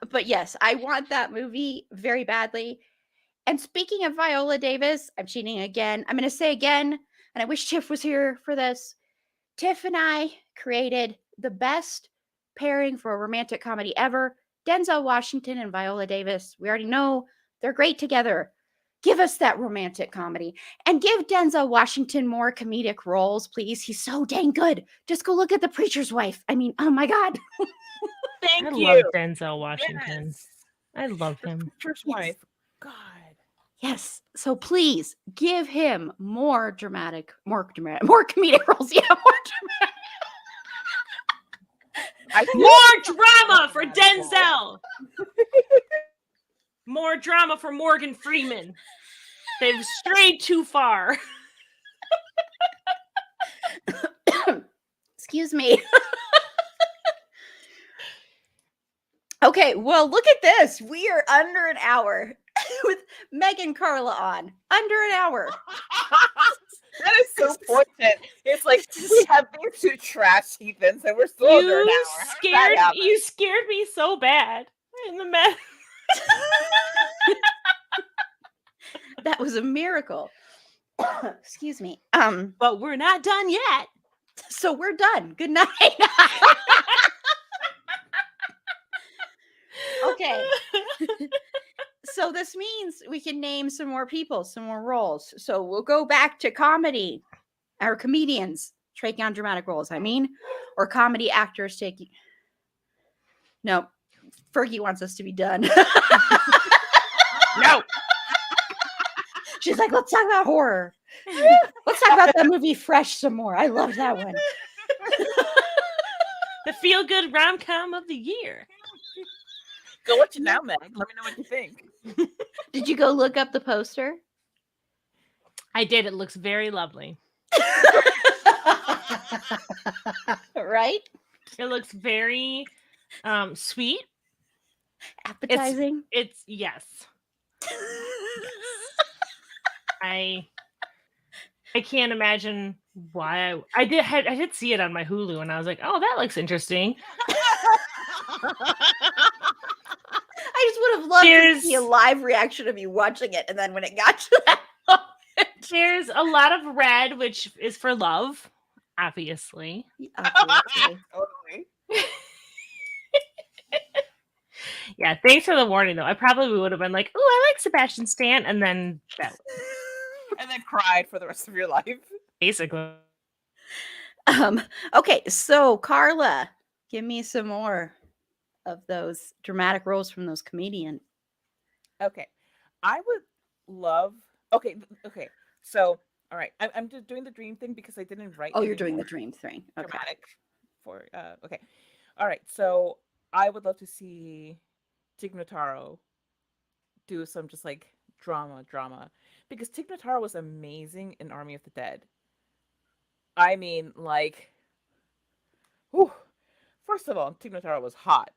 But yes, I want that movie very badly. And speaking of Viola Davis, I'm cheating again. I'm going to say again, and I wish Tiff was here for this. Tiff and I created the best pairing for a romantic comedy ever. Denzel Washington and Viola Davis. We already know they're great together. Give us that romantic comedy and give Denzel Washington more comedic roles, please. He's so dang good. Just go look at The Preacher's Wife. I mean, oh my God. Thank I you. love Denzel Washington. Yes. I love him. Preacher's Yes. Wife. God. Yes. So please give him more comedic roles. Yeah, more dramatic. More drama for Denzel. More drama for Morgan Freeman. They've strayed too far. Excuse me. Okay, well, look at this. We are under an hour with Meg and Carla on. Under an hour. That is so poignant. It's like we have these two trash heathens and we're still under an hour. How did that happen? You scared me so bad in the mess. That was a miracle. Excuse me. But we're not done yet. So we're done. Good night. Okay. So this means we can name some more people, some more roles. So we'll go back to comedy or comedians taking on dramatic roles, or comedy actors taking. No, Fergie wants us to be done. No. She's like, let's talk about horror. Let's talk about that movie Fresh some more. I love that one. The feel-good rom-com of the year. Go watch it now, Meg. Let me know what you think. Did you go look up the poster? I did. It looks very lovely. Right? It looks very sweet. Appetizing. It's yes. I can't imagine why I did see it on my Hulu and I was like, oh, that looks interesting. I just would have loved to see a live reaction of you watching it, and then when it got to that moment. There's a lot of red, which is for love, obviously. Obviously. Totally. Yeah, thanks for the warning, though. I probably would have been like, "Oh, I like Sebastian Stan," and then that And then cried for the rest of your life. basically. Okay, so Carla, give me some more of those dramatic roles from those comedians. Okay. I would love. Okay. So, all right. I'm just doing the dream thing because I didn't write. Oh, you're doing the anything dream thing. Okay. dramatic for. Okay. All right. So I would love to see Tig Notaro do some just like drama because Tig Notaro was amazing in Army of the Dead. I mean, like, whew. First of all, Tig Notaro was hot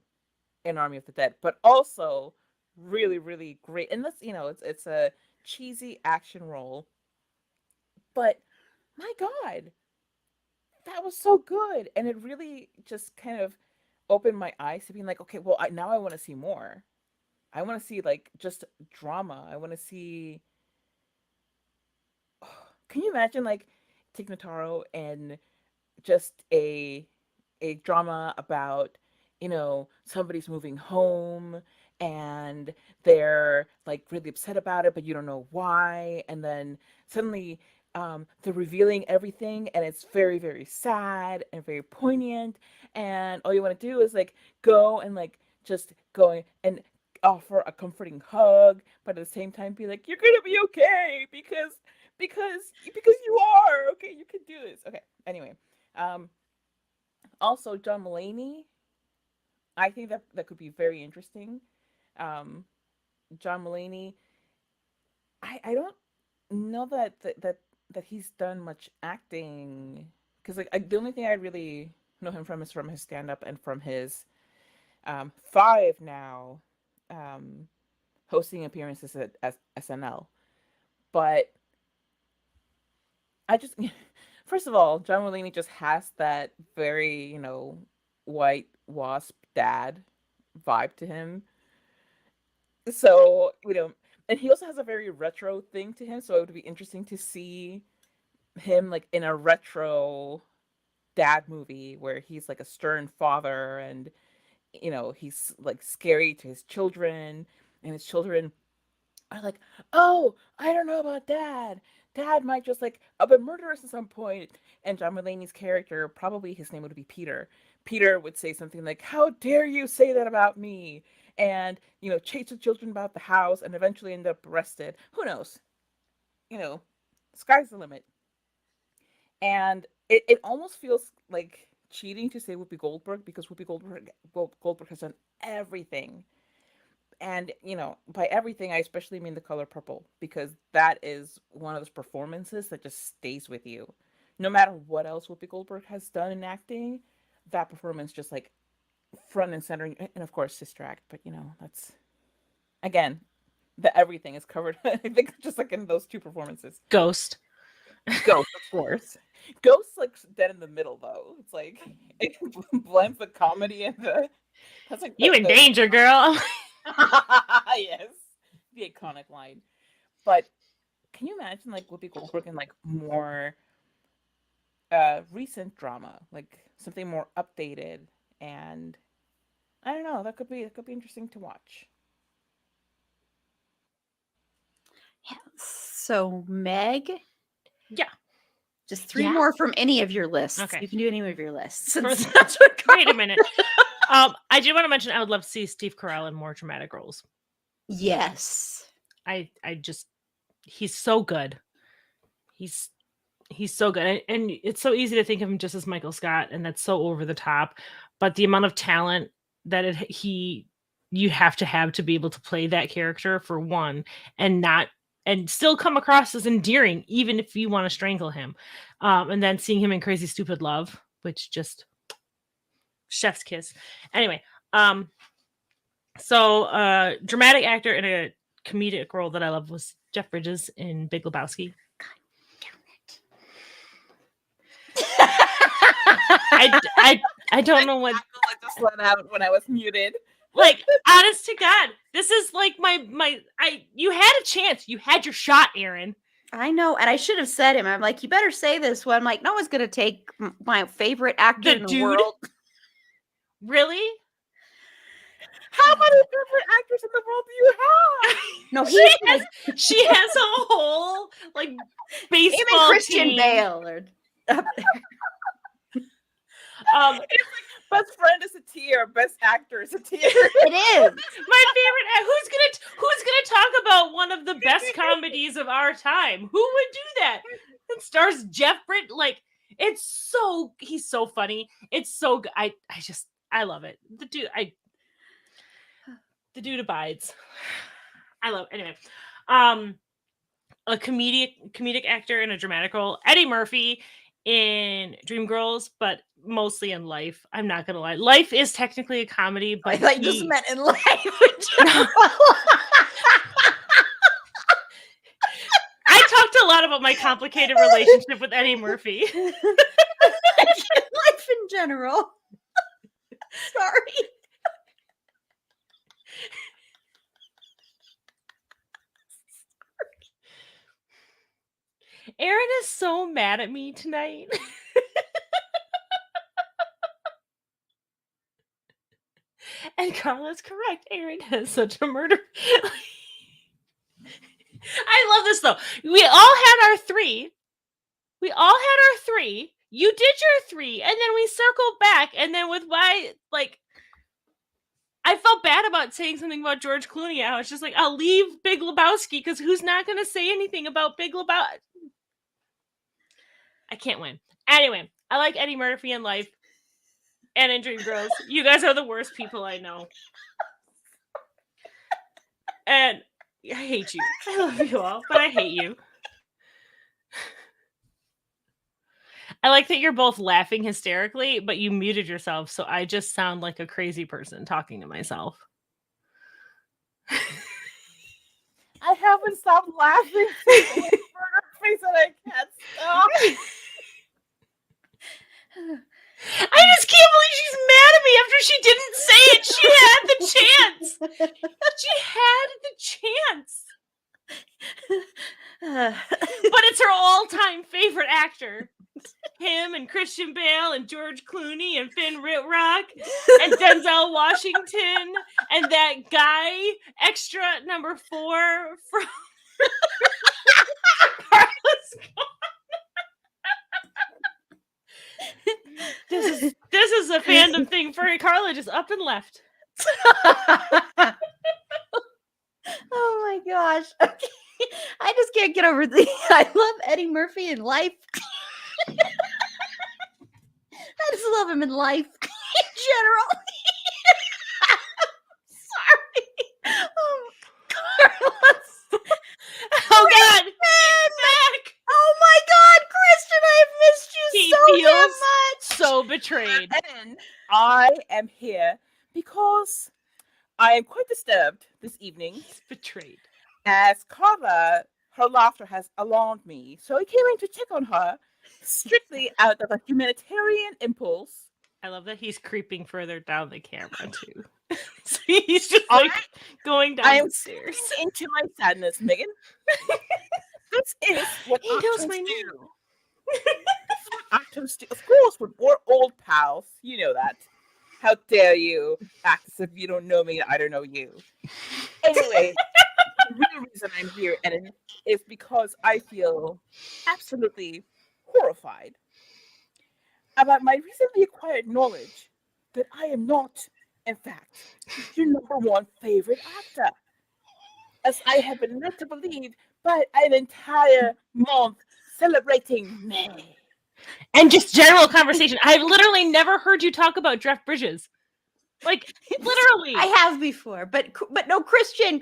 in Army of the Dead, but also really, really great. And this, it's a cheesy action role, but my God, that was so good, and it really just kind of opened my eyes to being like, okay, well, now I want to see more. I want to see like just drama. I want to see. Can you imagine like Tig Notaro and just a drama about somebody's moving home and they're like really upset about it, but you don't know why, and then suddenly they're revealing everything and it's very, very sad and very poignant, and all you want to do is like go and like just go and offer a comforting hug, but at the same time be like, you're gonna be okay because you are okay, you can do this. Okay, anyway, Also, John Mulaney. I think that could be very interesting. Um, John Mulaney. I don't know that he's done much acting because the only thing I really know him from is from his stand up and from his five now um, hosting appearances at SNL. But I just first of all, John Mulaney just has that very white wasp dad vibe to him. So and he also has a very retro thing to him. So it would be interesting to see him like in a retro dad movie where he's like a stern father and he's like scary to his children and his children are like, oh, I don't know about dad. Dad might just like up and murder us at some point. And John Mulaney's character, probably his name would be Peter. Peter would say something like, how dare you say that about me? And, chase the children about the house and eventually end up arrested. Who knows? Sky's the limit. And it almost feels like cheating to say Whoopi Goldberg because Goldberg has done everything. And by everything I especially mean The Color Purple, because that is one of those performances that just stays with you no matter what else Whoopi Goldberg has done in acting. That performance just like front and center, and of course Sister Act, but that's again, the everything is covered. I think just like in those two performances. Ghost, of course. Ghost like dead in the middle though. It's like it blends the comedy and the that's like you in danger, girl. Yes, the iconic line. But can you imagine like Whoopi Goldberg in like more recent drama, like something more updated? And I don't know, that could be interesting to watch. Yeah. So Meg, Yeah. just three more from any of your lists. Okay. You can do any of your lists. Wait a minute. I do want to mention I would love to see Steve Carell in more dramatic roles. Yes. I just he's so good. He's so good. And it's so easy to think of him just as Michael Scott, and that's so over the top. But the amount of talent that you have to be able to play that character for one, and still come across as endearing, even if you want to strangle him. And then seeing him in Crazy Stupid Love, which just chef's kiss. Anyway, so dramatic actor in a comedic role that I love was Jeff Bridges in Big Lebowski. God damn it. I don't know what I just let out when I was muted. Like, honest to God, this is like you had a chance. You had your shot, Aaron. I know, and I should have said him. I'm like, you better say this one. I'm like, no one's gonna take my favorite actor in the world. Really? How many favorite actors in the world do you have? No, she has a whole like baseball Christian team. Bale or up there. It's like best friend is a tier, best actor is a tier. It is my favorite. Who's gonna talk about one of the best comedies of our time? Who would do that? It stars Jeff Bridges. Like he's so funny. It's so good. I love it. The dude abides. I love it. Anyway, a comedic actor in a dramatic role. Eddie Murphy in Dreamgirls, but mostly in Life. I'm not gonna lie. Life is technically a comedy, but I thought you just meant in life in general. I talked a lot about my complicated relationship with Eddie Murphy. Life in general. Sorry. Aaron is so mad at me tonight. And Carla's correct. Aaron has such a murder. I love this though. We all had our three. You did your three, and then we circled back, and then with my I felt bad about saying something about George Clooney. I was just like, I'll leave Big Lebowski because who's not going to say anything about Big Lebowski? I can't win. Anyway, I like Eddie Murphy in Life. and in Dreamgirls. You guys are the worst people I know. And I hate you. I love you all, but I hate you. I like that you're both laughing hysterically, but you muted yourself, so I just sound like a crazy person talking to myself. I haven't stopped laughing since the burger face and I can't stop. I just can't believe she's mad at me after she didn't say it. She had the chance. She had the chance. But it's her all-time favorite actor. Him and Christian Bale and George Clooney and Finn Wittrock and Denzel Washington and that guy, extra number 4 from Carlos Ghosn. This is a fandom thing for Carla, just up and left. Oh my gosh. Okay. I just can't get over the I love Eddie Murphy in life. I just love him in life in general. Sorry. Oh, Carlos. Oh God, back. Oh my God, Kristen, I've missed you He so damn feels much. so betrayed. And I am here because I am quite disturbed this evening. He's betrayed. As Carla, her laughter has alarmed me, so I came in to check on her, strictly out of a humanitarian impulse. I love that he's creeping further down the camera too. So he's just like going down I am the stairs. slipping into my sadness, Megan. This is what He knows actors my name. do. This is what actors do. Of course, we're old pals. You know that. How dare you act as if you don't know me and I don't know you. Anyway, the real reason I'm here, Ellen, is because I feel absolutely horrified about my recently acquired knowledge that I am not, in fact, your number 1 favorite actor. As I have been led to believe by an entire month celebrating May. And just general conversation. I've literally never heard you talk about Jeff Bridges. Like, literally. I have before, but no, Christian.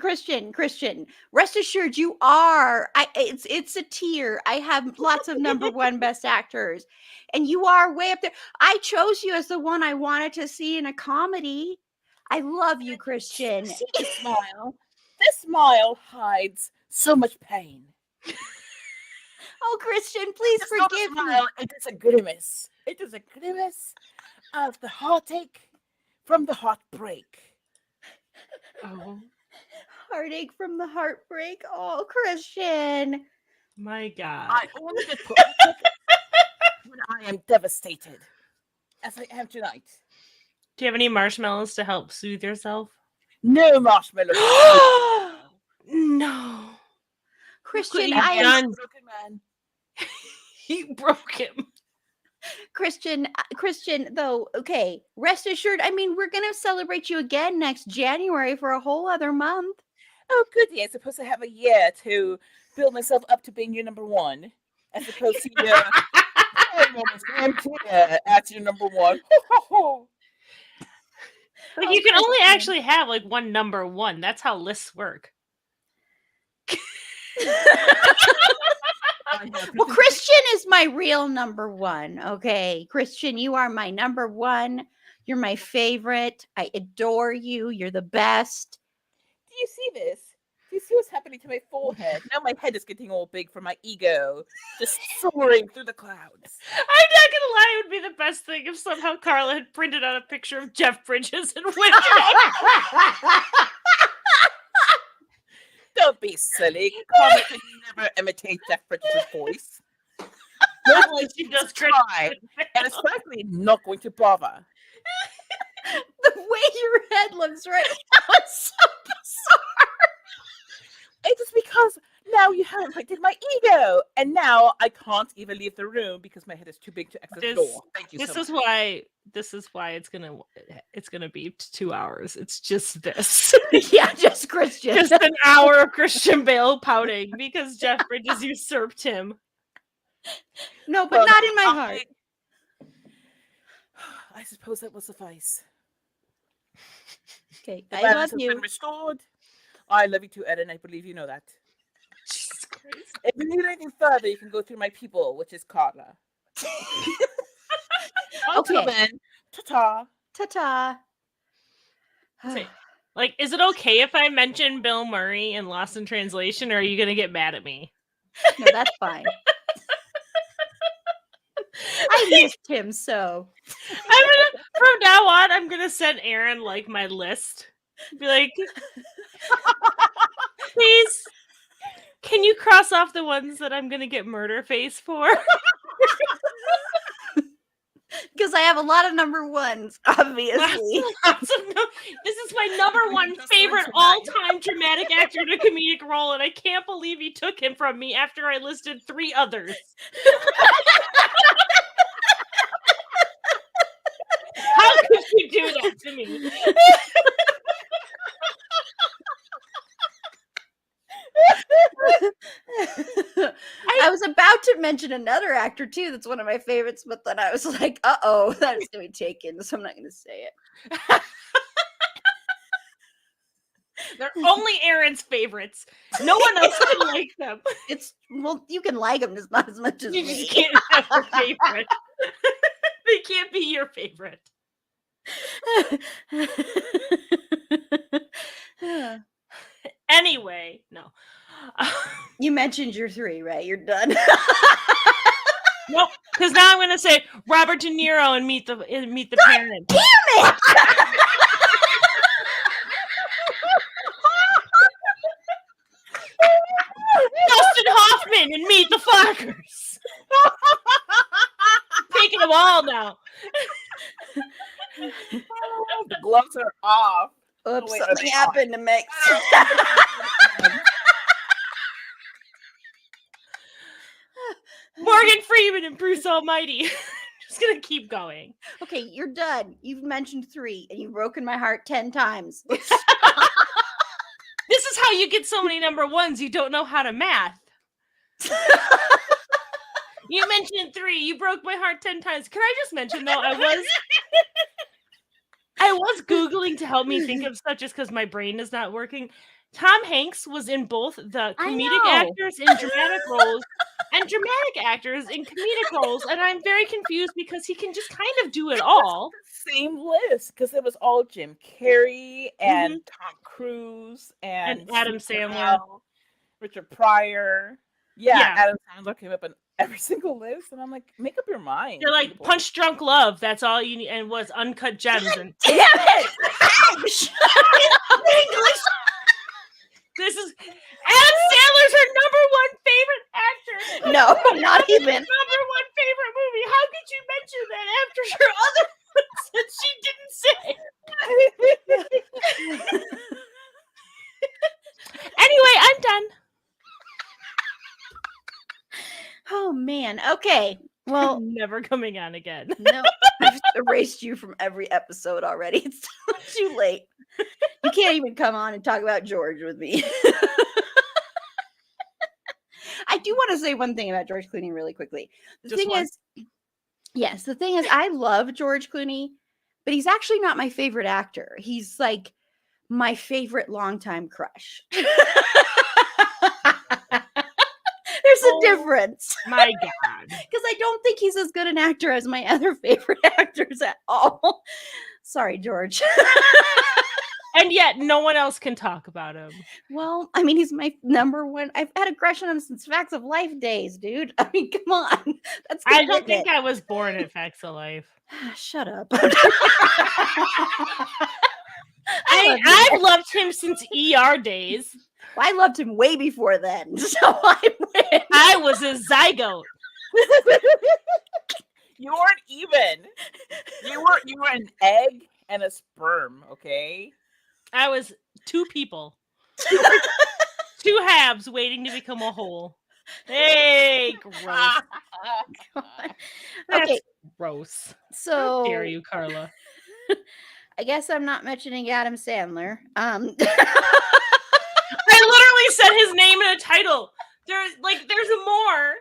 Rest assured, you are. It's a tier. I have lots of number 1 best actors, and you are way up there. I chose you as the one I wanted to see in a comedy. I love you, Christian. See the smile. This smile hides so much pain. Oh, Christian, please It's not a forgive me. smile, it is a grimace. It is a grimace of the heartache from the heartbreak. Oh Heartache from the heartbreak. Oh, Christian. my God. I only get poetic when I am devastated, as I am tonight. Do you have any marshmallows to help soothe yourself? No marshmallows. No. Christian, you've I am done? Broken man. He broke him. Christian, though, okay, rest assured, I mean, we're going to celebrate you again next January for a whole other month. Oh, goody. I'm supposed to have a year to build myself up to being your number 1. As opposed to your at your number 1. Like, you can only actually have like one number 1. That's how lists work. Well, Christian is my real number 1. Okay, Christian, you are my number 1. You're my favorite. I adore you. You're the best. Do you see this? Do you see what's happening to my forehead? Now my head is getting all big from my ego, just soaring through the clouds. I'm not gonna lie, it would be the best thing if somehow Carla had printed out a picture of Jeff Bridges and went. Don't be silly. Carla could never imitate Jeff Bridges' voice. Not like she does try, and it's frankly not going to bother. The way your head looks right now is so bizarre. It is because now you have infected my ego, and now I can't even leave the room because my head is too big to exit the door. Thank you. This is why it's gonna be 2 hours. It's just this. Yeah, just Christian. Just an hour of Christian Bale pouting because Jeff Bridges usurped him. No, but not in my heart. I suppose that will suffice. Okay, The I balance love has you. been restored. I love you too, Eden. I believe you know that. Jesus Christ. If you need anything further, you can go through my people, which is Carla. Until Okay. then, ta-ta. Ta-ta. Say, like, is it okay if I mention Bill Murray in Lost in Translation, or are you gonna get mad at me? No, that's fine. I missed him so. From now on, I'm gonna send Aaron like my list. Be like, please, can you cross off the ones that I'm gonna get murder face for? Because I have a lot of number ones, obviously. This is my number one Just favorite mention that. all-time dramatic actor in a comedic role, and I can't believe he took him from me after I listed 3 others. How could you do that to me? I was about to mention another actor too that's one of my favorites, but then I was like, uh-oh, that's going to be taken, so I'm not going to say it. They're only Aaron's favorites. No one else can like them. It's, well, you can like them, just not as much as You me. just can't have your favorite. They can't be your favorite. Anyway, no. You mentioned your 3, right? You're done. Nope, because now I'm gonna say Robert De Niro and Meet the Parents. Damn it! Dustin Hoffman and Meet the Fockers. Taking them all now. The gloves are off. Oops, wait, something happened to Mix. Morgan Freeman and Bruce Almighty. Just gonna keep going. Okay, you're done. You've mentioned 3, and you've broken my heart 10 times. This is how you get so many number ones. You don't know how to math. You mentioned 3. You broke my heart 10 times. Can I just mention though, I was Googling to help me think of stuff just because my brain is not working. Tom Hanks was in both the comedic actors in dramatic roles and dramatic actors in comedic roles, and I'm very confused because he can just kind of do it all. Same list, because it was all Jim Carrey and Tom Cruise and Adam Sandler, Richard Pryor. Yeah, Yeah. Adam Sandler came up in every single list, and I'm like, make up your mind. They're like people. Punch Drunk Love. That's all you need, and was Uncut Gems. And Damn it! Ouch! English. This is Adam Sandler's her number 1 favorite actor. No, not even. Number 1 favorite movie. How could you mention that after your other ones that she didn't say? Anyway, I'm done. Oh man. Okay. Well, Never coming on again. no, I've erased you from every episode already. It's too late. You can't even come on and talk about George with me. I do want to say one thing about George Clooney really quickly. The thing is, I love George Clooney, but he's actually not my favorite actor. He's like my favorite longtime crush. There's a difference. My God. Because I don't think he's as good an actor as my other favorite actors at all. Sorry, George. And yet no one else can talk about him. Well, I mean, he's my number 1. I've had a crush on him since Facts of Life days, dude. I mean, come on. That's I don't think I was born at Facts of Life. Shut up. I've loved him since ER days. Well, I loved him way before then. So I win. I was a zygote. You weren't even. You were an egg and a sperm, okay? I was 2 people. 2 halves waiting to become a whole. Hey, gross. That's Okay, gross. so How dare you, Carla? I guess I'm not mentioning Adam Sandler. I literally said his name in a title. There's more.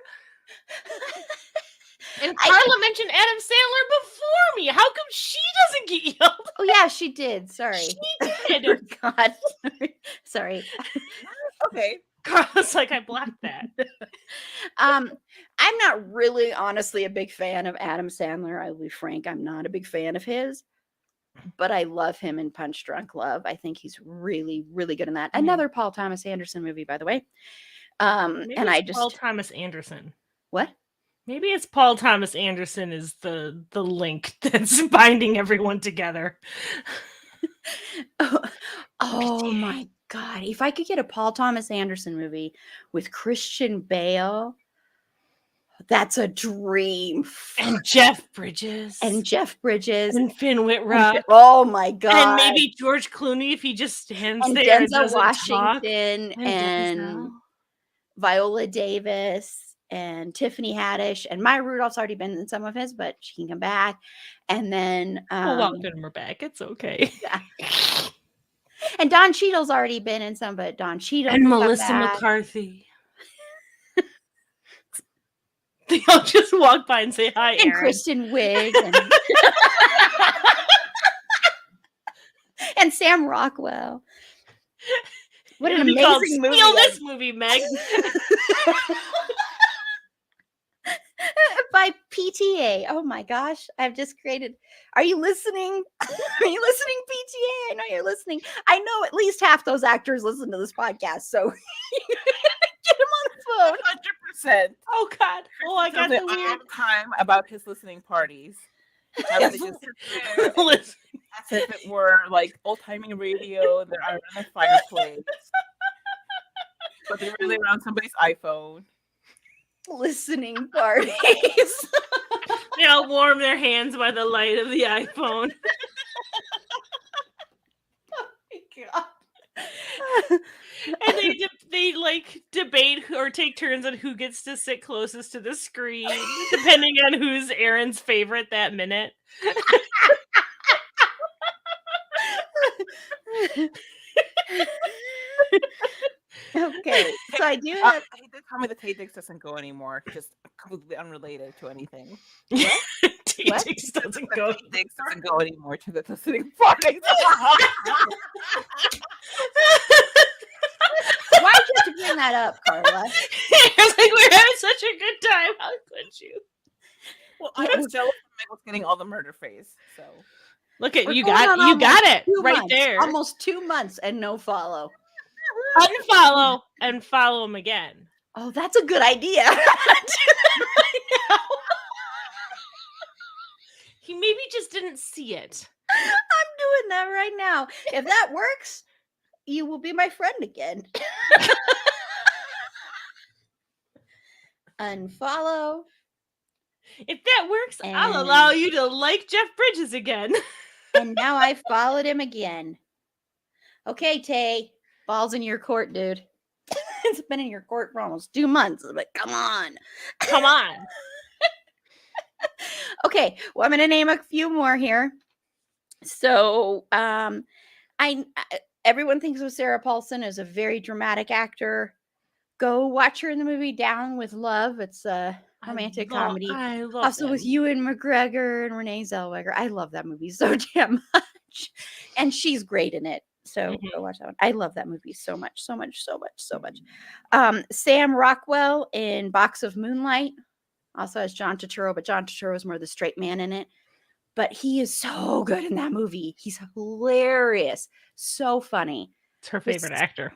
And Carla mentioned Adam Sandler before me. How come she doesn't get yelled? Oh yeah, she did. Sorry. She did. God. Sorry. Okay. Carla's like, I blocked that. I'm not really honestly a big fan of Adam Sandler. I will be frank, I'm not a big fan of his, but I love him in Punch Drunk Love. I think he's really, really good in that. Another Paul Thomas Anderson movie, by the way. Maybe And it's I just Paul Thomas Anderson. what? Maybe it's Paul Thomas Anderson is the link that's binding everyone together. Oh my God. If I could get a Paul Thomas Anderson movie with Christian Bale, that's a dream. And Jeff Bridges. And Jeff Bridges. And Finn Wittrock. Oh my God. And maybe George Clooney if he just stands And there and Denzel doesn't Washington talk. and Viola Davis and Tiffany Haddish. And Maya Rudolph's already been in some of his, but she can come back. And then we'll welcome her back. It's okay. Yeah. And Don Cheadle's already been in some, but Don Cheadle and Melissa McCarthy. They all just walk by and say hi, and Aaron. Kristen Wiig and Sam Rockwell. What an amazing movie! Steal this movie, Meg. By PTA. Oh my gosh, I've just created. Are you listening? Are you listening, PTA? I know you're listening. I know at least half those actors listen to this podcast, so get them on the phone. 100%. Oh God! Oh, I got the all weird the time about his listening parties. How they just sit there as if it were like old-timey radio and they're around a fireplace. But they're really around somebody's iPhone. Listening parties. They all warm their hands by the light of the iPhone. Oh my God. And they like debate or take turns on who gets to sit closest to the screen, depending on who's Aaron's favorite that minute. Okay, so I do have. He did tell me the Tay-Dix doesn't go anymore, just completely unrelated to anything. Tay-Dix doesn't go. Tay-Dix doesn't go anymore to the listening parties. Why'd you have to bring that up, Carla? I was like, we're having such a good time. How could you? Well, I was jealous when Meg was getting all the murder phase. So look at We're you going got on it right months, there. Almost 2 months and no follow. Unfollow and follow him again. Oh, that's a good idea. He maybe just didn't see it. I'm doing that right now. If that works, you will be my friend again. Unfollow. If that works, I'll And- allow you to like Jeff Bridges again. And now I followed him again. Okay, Tay. Ball's in your court, dude. It's been in your court for almost 2 months. But come on. Come on. Okay, well, I'm going to name a few more here. So, everyone thinks of Sarah Paulson as a very dramatic actor. Go watch her in the movie Down with Love. It's a romantic comedy. I love Also with Ewan McGregor and Renee Zellweger. I love that movie so damn much. And she's great in it. So go watch that one. I love that movie so much, so much, so much, so much. Sam Rockwell in Box of Moonlight also has John Turturro, but John Turturro is more the straight man in it. But he is so good in that movie. He's hilarious. So funny. It's her favorite actor.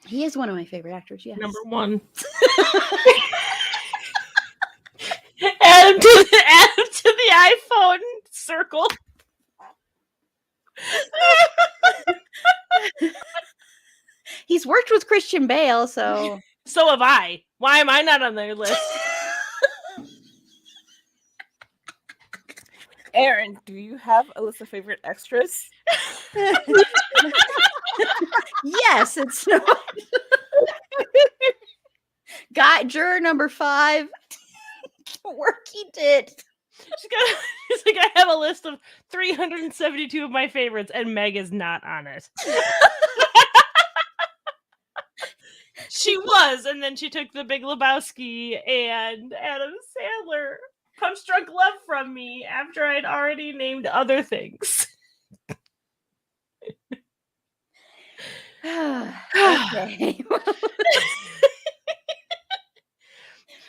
He is one of my favorite actors, yes. Number one. Add him to the iPhone circle. He's worked with Christian Bale, so. So have I. Why am I not on their list? Aaron, do you have a list of favorite extras? Yes, it's not. Guy juror number 5. The work he did. She's like, I have a list of 372 of my favorites, and Meg is not on it. She was, and then she took The Big Lebowski and Adam Sandler punch-drunk love from me after I'd already named other things. Okay.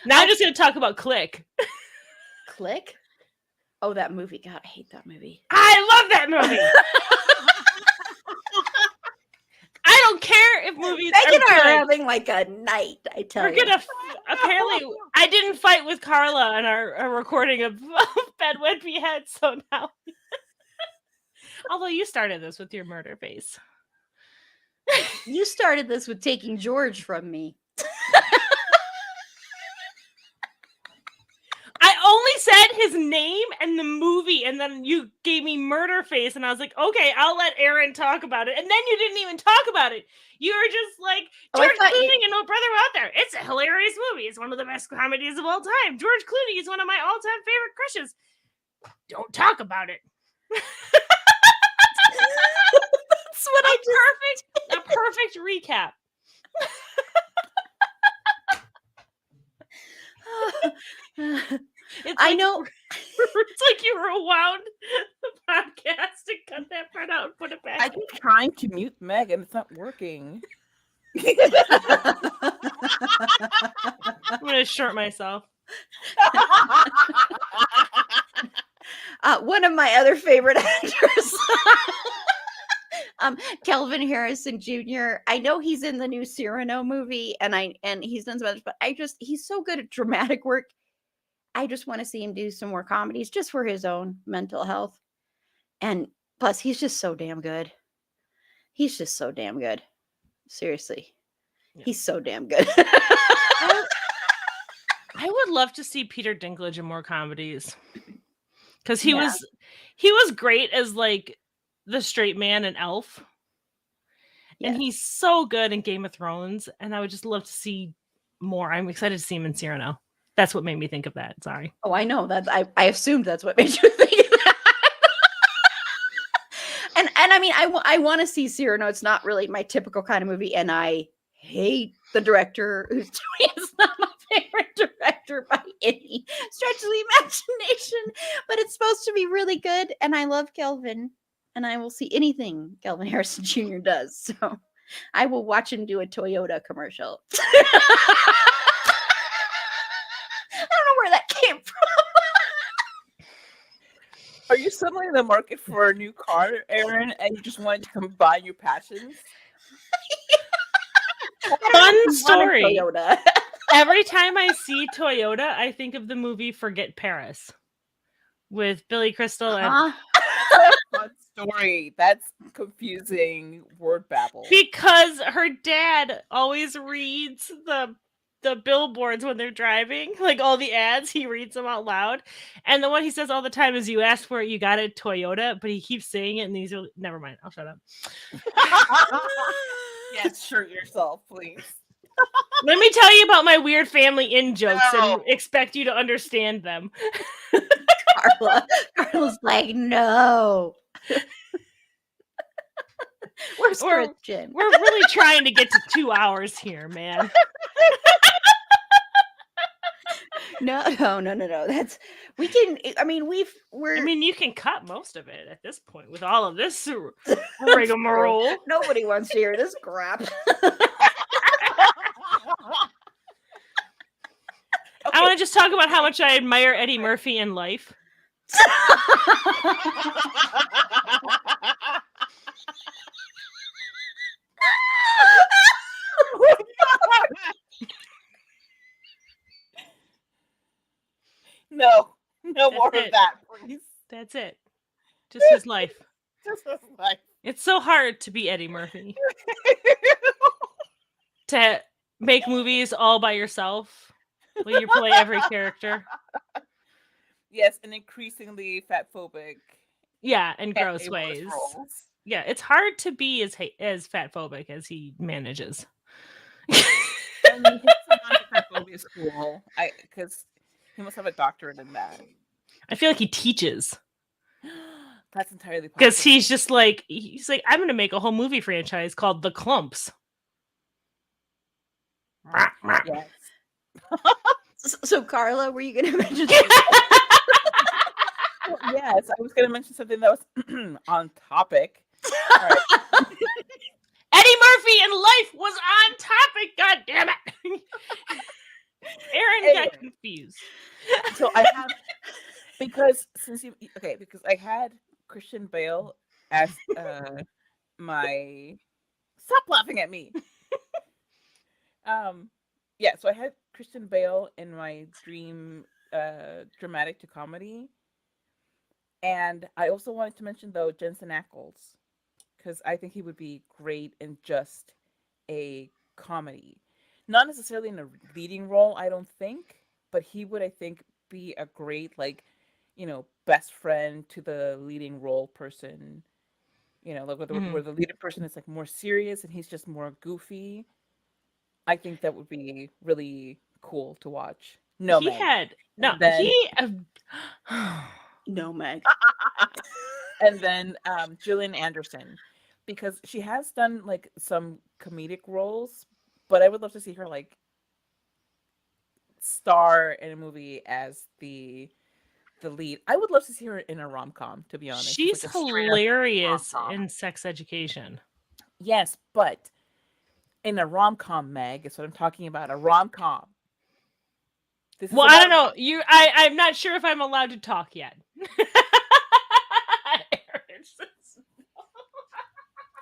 Now I'm just going to talk about Click. Click? Oh, that movie. God, I hate that movie. I love that movie. I don't care if movies Megan and I are are good. having like a night, I tell We're you. gonna apparently. I didn't fight with Carla on our recording of Bed When We Had, so now. Although you started this with your murder face. You started this with taking George from me. I only said his name and the movie, and then you gave me murder face, and I was like, okay, I'll let Aaron talk about it. And then you didn't even talk about it. You were just like, George Clooney and No Brother Out There. It's a hilarious movie. It's one of the best comedies of all time. George Clooney is one of my all-time favorite crushes. Don't talk about it. That's what A perfect recap. I know. It's like you rewound the podcast and cut that part out and put it back. I keep trying to mute Meg and it's not working. I'm gonna short myself. One of my other favorite actors, Kelvin Harrison Jr. I know he's in the new Cyrano movie, and he's done some others, but he's so good at dramatic work. I just want to see him do some more comedies just for his own mental health. And plus, he's just so damn good. He's just so damn good. Seriously. Yeah. He's so damn good. I would love to see Peter Dinklage in more comedies. Because he was great as like the straight man in Elf. Yes. And he's so good in Game of Thrones. And I would just love to see more. I'm excited to see him in Cyrano. That's what made me think of that. Sorry. Oh, I know that. I assumed that's what made you think of that. and I mean, I want to see Cyrano. It's not really my typical kind of movie, and I hate the director who's doing it. It's not my favorite director by any stretch of the imagination, but it's supposed to be really good, and I love Kelvin, and I will see anything Kelvin Harrison Jr. does. So I will watch him do a Toyota commercial. Where that came from. Are you suddenly in the market for a new car, Aaron, and you just wanted to combine your passions? Fun story. Every time I see Toyota, I think of the movie Forget Paris with Billy Crystal and fun story. That's confusing word babble. Because her dad always reads the billboards when they're driving, like all the ads, he reads them out loud. And the one he says all the time is, you asked for it, you got it, Toyota, but he keeps saying it and these are, never mind, I'll shut up. Yes, shirt yourself, please. Let me tell you about my weird family in jokes and expect you to understand them. Carla's like, no. Where's Christian? We're really trying to get to 2 hours here, man. No. That's we can. I mean, you can cut most of it at this point with all of this rigmarole. Nobody wants to hear this crap. I want to just talk about how much I admire Eddie Murphy in life. No more of that, please. That's it. Just his life. Just his life. It's so hard to be Eddie Murphy. To make movies all by yourself when you play every character. Yes, and increasingly fat-phobic. Yeah, in gross ways. Roles. Yeah, it's hard to be as fat-phobic as he manages. I mean, he's not a fat-phobia school. Because he must have a doctorate in that. I feel like he teaches. That's entirely possible. Because he's like, I'm going to make a whole movie franchise called The Clumps. Yes. So Carla, were you going to mention Well, yes, I was going to mention something that was on topic. All right. Eddie Murphy in Life was on topic. God damn it! Aaron got confused. So I have because I had Christian Bale as my stop laughing at me. Yeah, so I had Christian Bale in my dream dramatic to comedy. And I also wanted to mention though Jensen Ackles because I think he would be great in just a comedy. Not necessarily in a leading role, I don't think, but he would I think be a great best friend to the leading role person. Like where the leading person is like more serious and he's just more goofy. I think that would be really cool to watch. No, he Meg. had no. Then, he No, Meg. and then Gillian Anderson, because she has done like some comedic roles, but I would love to see her like star in a movie as the lead. I would love to see her in a rom-com, to be honest. she's like a straight-up hilarious rom-com. in Sex Education. Yes, but in a rom-com, Meg, is what I'm talking about. A rom-com. Well, I don't know. I'm not sure if I'm allowed to talk yet.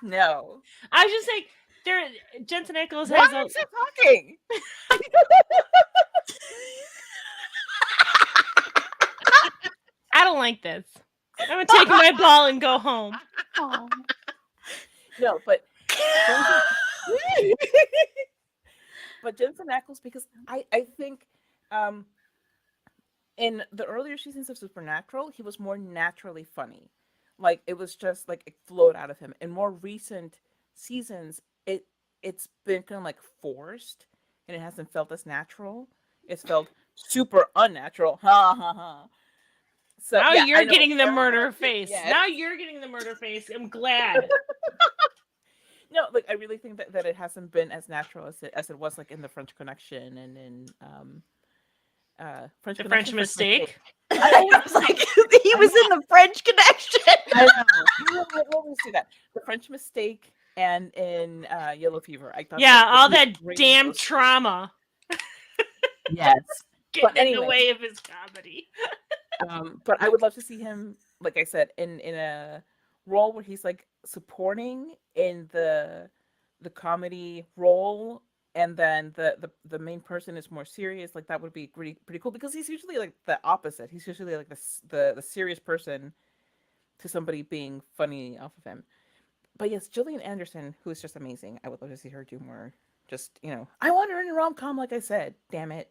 No. I was just saying, Jensen Ackles Why has. are you talking? I don't like this. I'm gonna take my ball and go home. Oh. No, but but Jensen Ackles, because I think in the earlier seasons of Supernatural, he was more naturally funny. Like it was just like it flowed out of him. In more recent seasons, it's been kind of like forced and it hasn't felt as natural. It's felt super unnatural. Ha ha ha. So now yeah, you're getting the murder face. Yes. Now you're getting the murder face. I'm glad. No, like I really think that it hasn't been as natural as it was like in the French Connection and in The French Mistake. I was like, he was in the French Connection. I know. We'll see that. The French Mistake and in Yellow Fever. I thought all that damn trauma. Yes. Getting in the way of his comedy. But I would love to see him, like I said, in a role where he's like supporting in the comedy role, and then the main person is more serious. Like that would be pretty cool because he's usually like the opposite. He's usually like the serious person to somebody being funny off of him. But yes, Gillian Anderson, who is just amazing. I would love to see her do more. Just I want her in a rom-com, like I said. Damn it.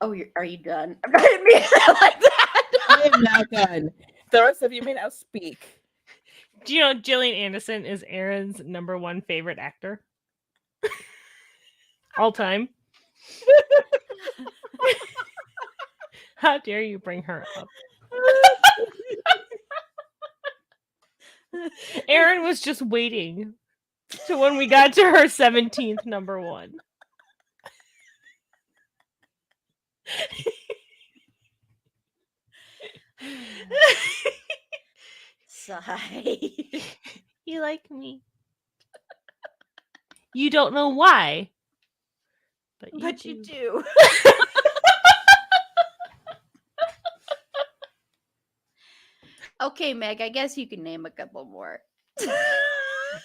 Oh, are you done? I'm not gonna be like that. I am now done. The rest of you may now speak. Do you know Gillian Anderson is Aaron's number one favorite actor? All time. How dare you bring her up? Aaron was just waiting to when we got to her 17th number one. Sigh. You like me. You don't know why. But you do. Okay, Meg, I guess you can name a couple more.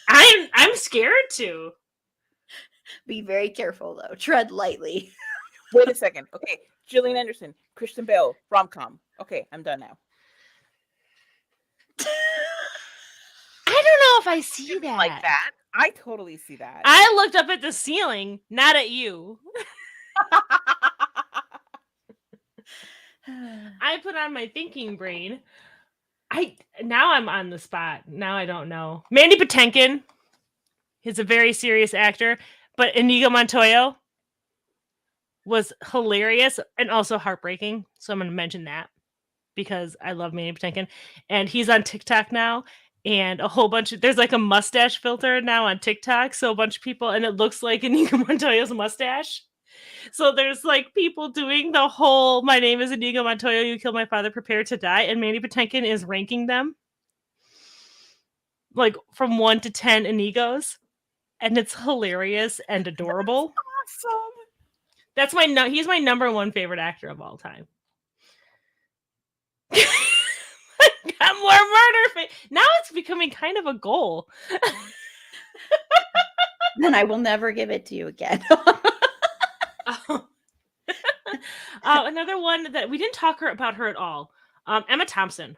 I'm scared to. Be very careful though. Tread lightly. Wait a second. Okay, Gillian Anderson, Christian Bale, rom-com. Okay, I'm done now. I don't know if I see that. Like that? I totally see that. I looked up at the ceiling, not at you. I put on my thinking brain. Now I'm on the spot. Now I don't know. Mandy Patinkin. He's a very serious actor, but Inigo Montoya was hilarious and also heartbreaking. So I'm going to mention that because I love Mandy Patinkin, and he's on TikTok now. And a whole bunch of there's like a mustache filter now on TikTok. So a bunch of people, and it looks like Inigo Montoya's mustache. So there's like people doing the whole "My name is Inigo Montoya, you killed my father, prepare to die," and Mandy Patinkin is ranking them like from 1 to 10 Inigos, and it's hilarious and adorable. Awesome. That's he's my number one favorite actor of all time. Got more murder. Now it's becoming kind of a goal. Then I will never give it to you again. Another one that we didn't talk about her at all. Emma Thompson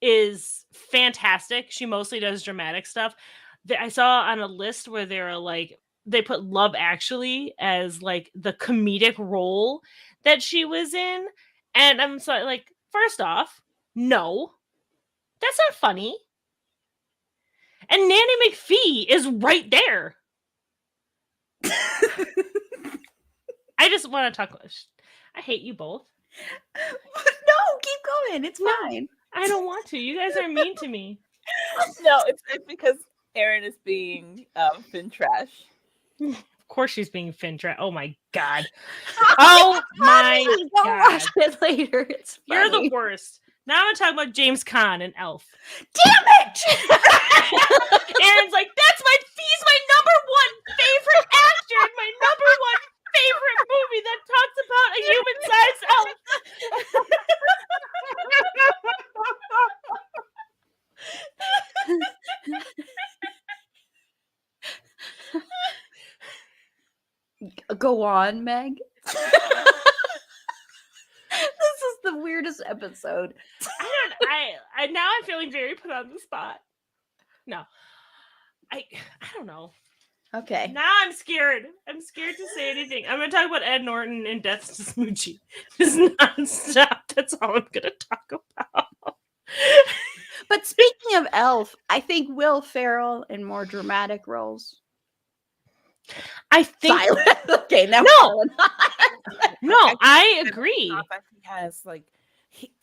is fantastic. She mostly does dramatic stuff. I saw on a list where they put Love Actually as like the comedic role that she was in, and I'm so like, first off, no, that's not funny. And Nanny McPhee is right there. I just want to talk. I hate you both. No, keep going. It's fine. I don't want to. You guys are mean to me. No, it's because Erin is being fin trash. Of course she's being fin trash. Oh my god. Oh my Go god. watch it later. It's funny. You're the worst. Now I'm gonna talk about James Caan and Elf. Damn it! Erin's like, he's my number one favorite actor in my number one favorite movie that talks about a human-sized elf. Go on, Meg. This is the weirdest episode. Now I'm feeling very put on the spot. No. I don't know. Okay. Now I'm scared. I'm scared to say anything. I'm going to talk about Ed Norton and Death to Smoochie. Just nonstop. That's all I'm going to talk about. But speaking of Elf, I think Will Ferrell in more dramatic roles. I think. Silent. Okay, now No, I agree. He has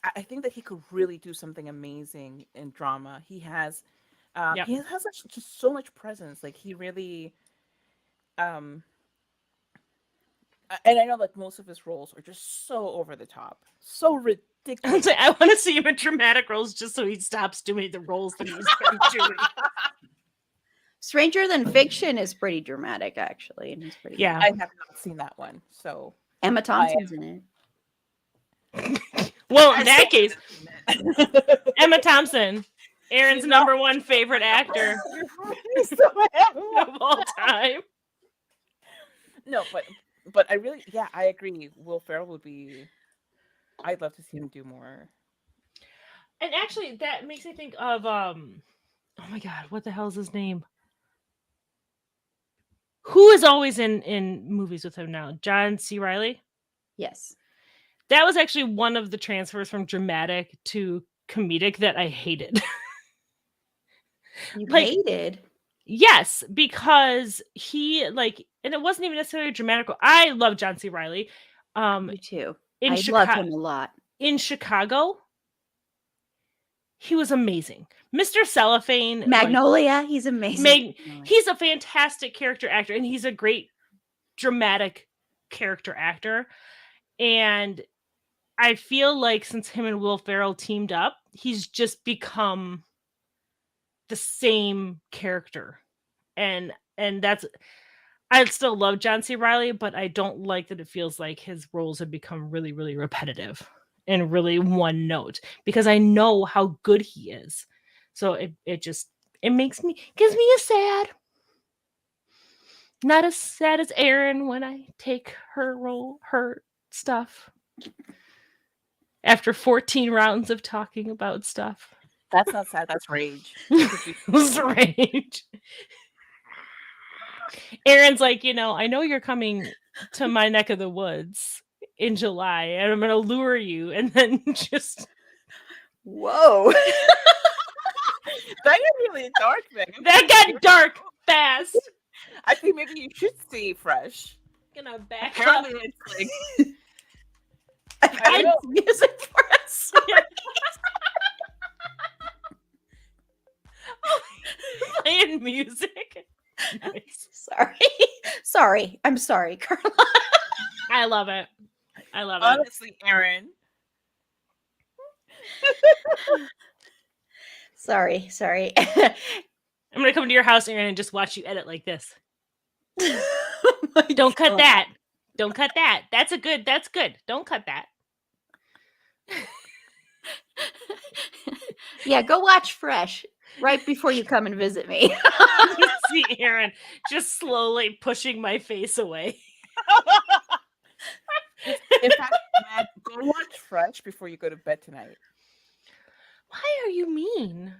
I think that he could really do something amazing in drama. He has just so much presence. Like he really, and I know like most of his roles are just so over the top, so ridiculous. I want to see him in dramatic roles just so he stops doing the roles that he's been doing. Stranger Than Fiction is pretty dramatic, actually. And he's pretty Yeah. I have not seen that one, so Emma Thompson's in it. Well, in that case, Emma Thompson, Erin's number one favorite actor of all time. No, but I really, I agree. Will Ferrell would be. I'd love to see him do more. And actually, that makes me think of oh my god, what the hell is his name? Who is always in movies with him now? John C. Reilly? Yes. That was actually one of the transfers from dramatic to comedic that I hated. You hated? Yes, because he and it wasn't even necessarily dramatic. I love John C. Reilly. Me too. I Chicago, love him a lot. In Chicago, he was amazing. Mr. Cellophane. Magnolia, he's amazing. He's a fantastic character actor, and he's a great dramatic character actor. And I feel like since him and Will Ferrell teamed up, he's just become the same character. And that's, I still love John C. Reilly, but I don't like that it feels like his roles have become really, really repetitive and really one note, because I know how good he is. So it gives me a sad. Not as sad as Erin when I take her stuff. After 14 rounds of talking about stuff. That's not sad, that's rage. It's rage. Erin's like, I know you're coming to my neck of the woods in July, and I'm going to lure you, and then just... Whoa. That got really dark, man. That got dark fast. I think maybe you should stay fresh. Gonna back Apparently up. it's like... I need music for us. Playing music. Nice. Sorry. I'm sorry, Carla. I love it. I love it. Honestly, Aaron. Sorry. I'm gonna come to your house, Aaron, and just watch you edit like this. My Don't cut God. that. Don't cut that. That's good. Don't cut that. Yeah, go watch Fresh right before you come and visit me. Just see Aaron just slowly pushing my face away. In fact, Matt, go watch Fresh before you go to bed tonight. Why are you mean?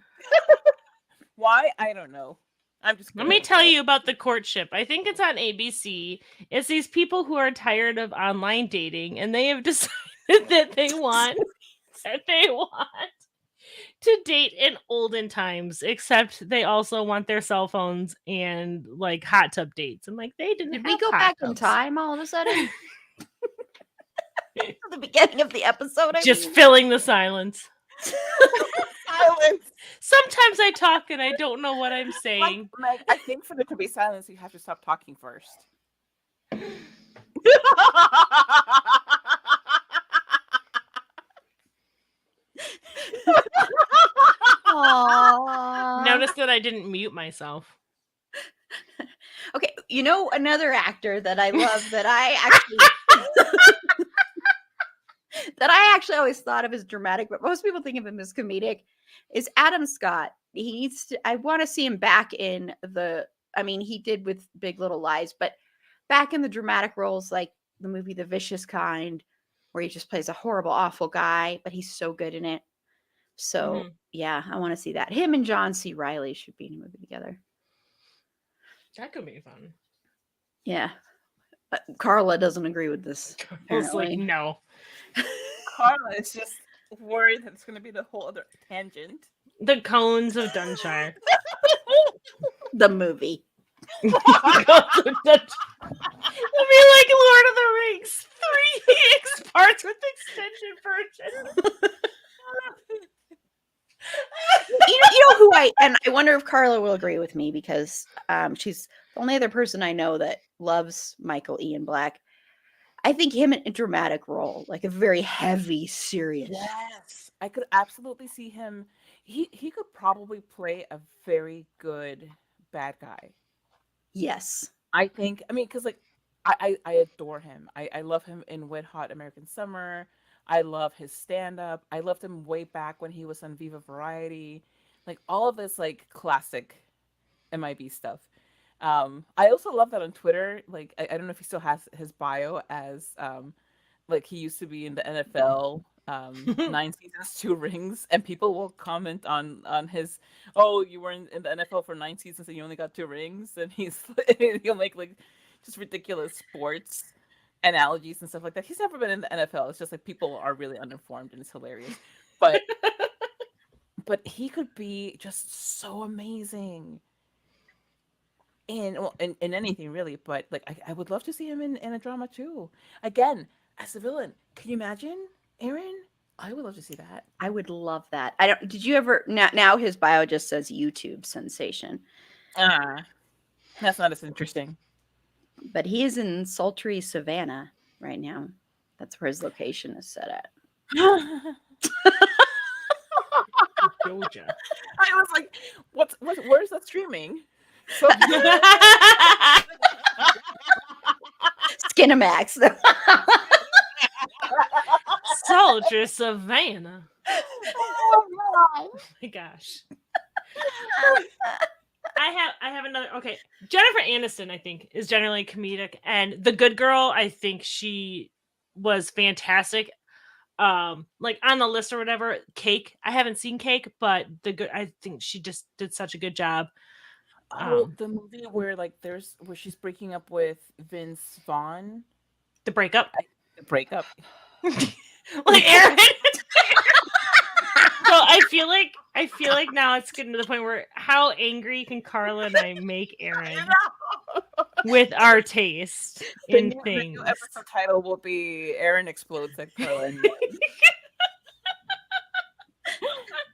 Why? I don't know. I'm just. Let me tell you about The Courtship. I think it's on ABC. It's these people who are tired of online dating, and they have decided that they want to date in olden times, except they also want their cell phones and like hot tub dates. I'm like, they didn't. Did we have go hot back in tubs. time all of a sudden? At the beginning of the episode, Just filling the silence. Silence. Sometimes I talk and I don't know what I'm saying. Meg, I think for there to be silence, you have to stop talking first. Aww. Notice that I didn't mute myself. Okay, you know another actor that I love that I actually that I actually always thought of as dramatic, but most people think of him as comedic, is Adam Scott. He needs to, I want to see him back in the, I mean, he did with Big Little Lies, but back in the dramatic roles like the movie The Vicious Kind, where he just plays a horrible, awful guy, but he's so good in it. So yeah, I want to see that. Him and John C. Reilly should be in a movie together. That could be fun. Yeah. Carla doesn't agree with this. I was like, apparently. no. Carla is just worried that it's going to be the whole other tangent. The Cones of Dunshire. The movie. It'll be like Lord of the Rings. 3 parts with extension version. you know who I wonder if Carla will agree with me, because she's the only other person I know that loves Michael Ian Black. I think him in a dramatic role, like a very heavy, serious. Yes, I could absolutely see him. He could probably play a very good bad guy. Yes. I think. I mean, because like I adore him. I love him in Wet Hot American Summer. I love his stand-up. I loved him way back when he was on Viva Variety. Like all of this like classic MIB stuff. I also love that on Twitter. Like I don't know if he still has his bio as like he used to be in the NFL, 9 seasons, 2 rings, and people will comment on his, oh, you were in the NFL for 9 seasons and you only got 2 rings, and he'll make like just ridiculous sports analogies and stuff like that. He's never been in the NFL. It's just like people are really uninformed and it's hilarious. But he could be just so amazing in anything really. But like I would love to see him in a drama too. Again, as a villain. Can you imagine, Aaron? I would love to see that. I would love that. Did you ever now his bio just says YouTube sensation. That's not as interesting. But he is in sultry Savannah right now. That's where his location is set at. Georgia. I was like, where's that streaming? So Skinamax. Soldier Savannah. Oh my gosh. I have another. Okay, Jennifer Aniston, I think, is generally comedic, and The Good Girl, I think she was fantastic. Like on the list or whatever. Cake, I haven't seen Cake, but I think she just did such a good job. The movie where like where she's breaking up with Vince Vaughn. The breakup. Like Aaron. So I feel like now it's getting to the point where how angry can Carla and I make Aaron with our taste in things? The new episode title will be Aaron Explodes at Carla and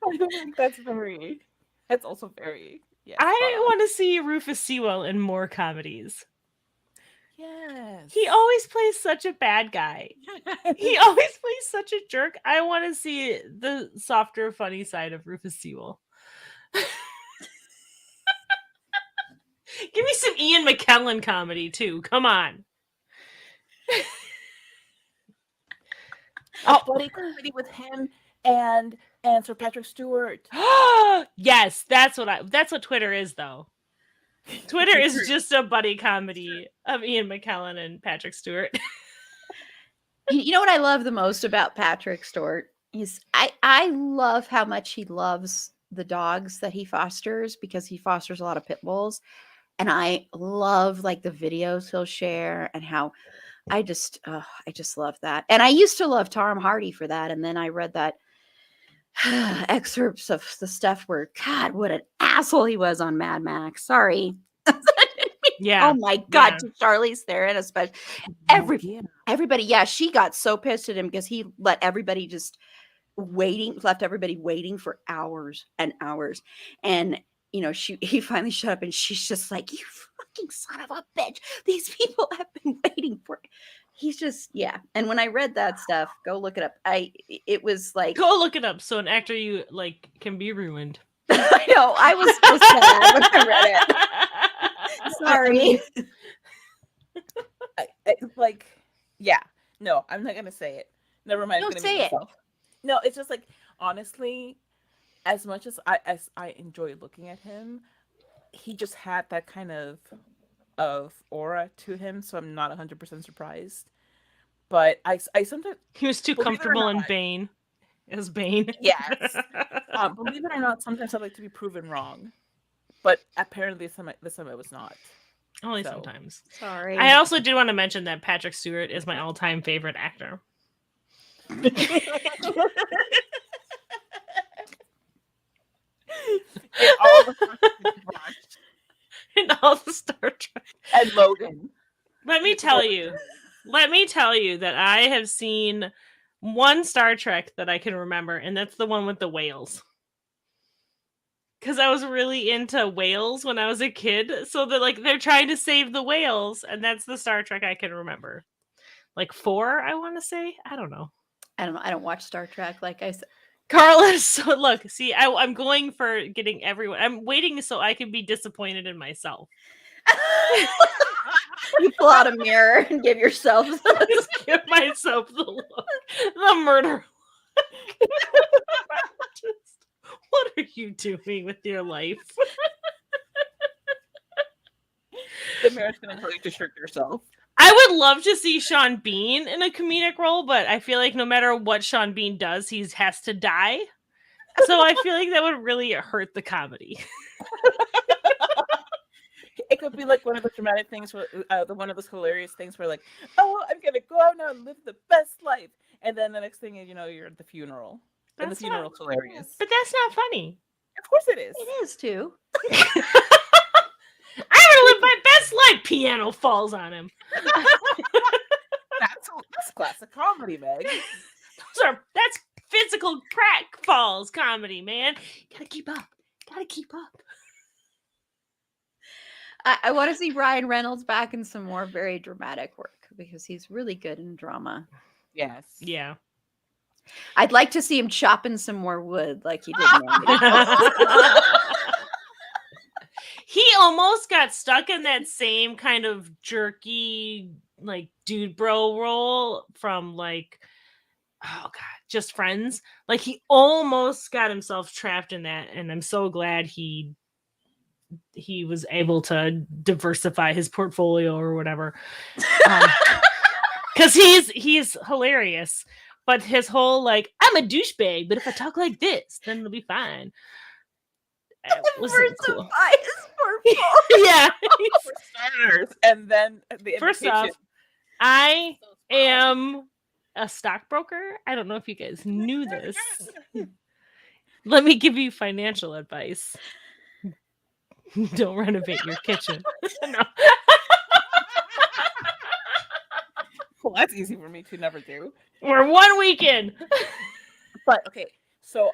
I think that's also very Yes, I spot on. want to see Rufus Sewell in more comedies. Yes. He always plays such a bad guy. He always plays such a jerk. I want to see the softer, funny side of Rufus Sewell. Give me some Ian McKellen comedy too. Come on. A buddy comedy with him and Sir Patrick Stewart. Yes, that's what Twitter is though. Twitter is just a buddy comedy of Ian McKellen and Patrick Stewart. You know what I love the most about Patrick Stewart is I love how much he loves the dogs that he fosters, because he fosters a lot of pit bulls, and I love like the videos he'll share and how I just love that. And I used to love Tom Hardy for that, and then I read that excerpts of the stuff where, God, what an asshole he was on Mad Max. Sorry. Yeah. Oh my God, yeah. to Charlize Theron, especially Yeah. everybody. Yeah, she got so pissed at him because he left everybody waiting for hours and hours. And he finally shut up, and she's just like, "You fucking son of a bitch. These people have been waiting for it." He's just, yeah. And when I read that stuff, go look it up. It was like, Go look it up so an actor you like can be ruined. I know, I was so sad when I read it. Sorry. Like, yeah. No, I'm not gonna say it. Never mind. Don't say it. No, it's just like, honestly, as much as I enjoy looking at him, he just had that kind of aura to him, so I'm not 100% surprised. But I sometimes, He was too believe it or comfortable in not- Bane. As Bane. Yes. Believe it or not, sometimes I like to be proven wrong. But apparently this time I was not. Only So. sometimes. Sorry. I also did want to mention that Patrick Stewart is my all-time favorite actor. In all the Star Trek. And Logan. Let me tell you that I have seen one Star Trek that I can remember, and that's the one with the whales. Because I was really into whales when I was a kid, so that they're trying to save the whales, and that's the Star Trek I can remember. Like 4, I want to say. I don't know. I don't know. I don't watch Star Trek, like I said. Carlos, so look, see, I'm going for getting everyone. I'm waiting so I can be disappointed in myself. You pull out a mirror and give yourself Just give myself the look, the murder. Just, what are you doing with your life? The mirror's gonna tell you to shrink yourself. I would love to see Sean Bean in a comedic role, but I feel like no matter what Sean Bean does, he has to die. So I feel like that would really hurt the comedy. It could be like one of those dramatic things, where one of those hilarious things where like, oh, I'm gonna go out now and live the best life, and then the next thing is, you're at the funeral, and the funeral's hilarious. But that's not funny. Of course it is. It is too. I'm gonna live my best life. Piano falls on him. That's classic comedy, Meg. That's physical crack falls comedy, man. Gotta keep up. I want to see Ryan Reynolds back in some more very dramatic work, because he's really good in drama. Yes. Yeah. I'd like to see him chopping some more wood like he did in Andy. He almost got stuck in that same kind of jerky, like, dude bro role from, like, oh god, Just Friends. Like, he almost got himself trapped in that, and I'm so glad he was able to diversify his portfolio or whatever. Because he's hilarious, but his whole, like, I'm a douchebag, but if I talk like this, then it'll be fine. Cool. Yeah. For starters, and then the First off, invitation. I am a stockbroker. I don't know if you guys knew this. Let me give you financial advice. Don't renovate your kitchen. No. Well, that's easy for me to never do. We're 1 week in. But okay, so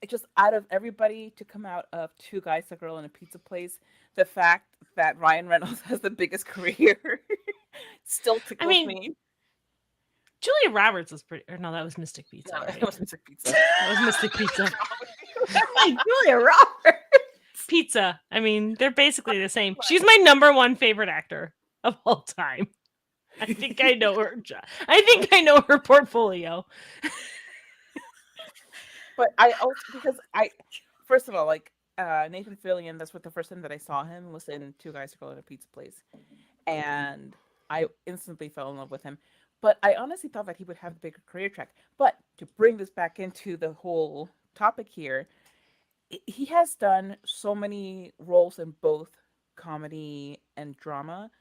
It's just out of everybody to come out of Two Guys, a Girl, and a Pizza Place, the fact that Ryan Reynolds has the biggest career still I tickles mean, me. Julia Roberts was pretty. Or no, that was Mystic Pizza. No, Right? it was Mr. Pizza. That was Mystic Pizza. Like Julia Roberts. Pizza. I mean, they're basically the same. She's my number one favorite actor of all time. I think I know her. I think I know her portfolio. But I also, because first of all, like Nathan Fillion, that's what the first time that I saw him was in Two Guys, a Girl, and a Pizza Place, and I instantly fell in love with him. But I honestly thought that he would have a bigger career track. But to bring this back into the whole topic here, he has done so many roles in both comedy and drama.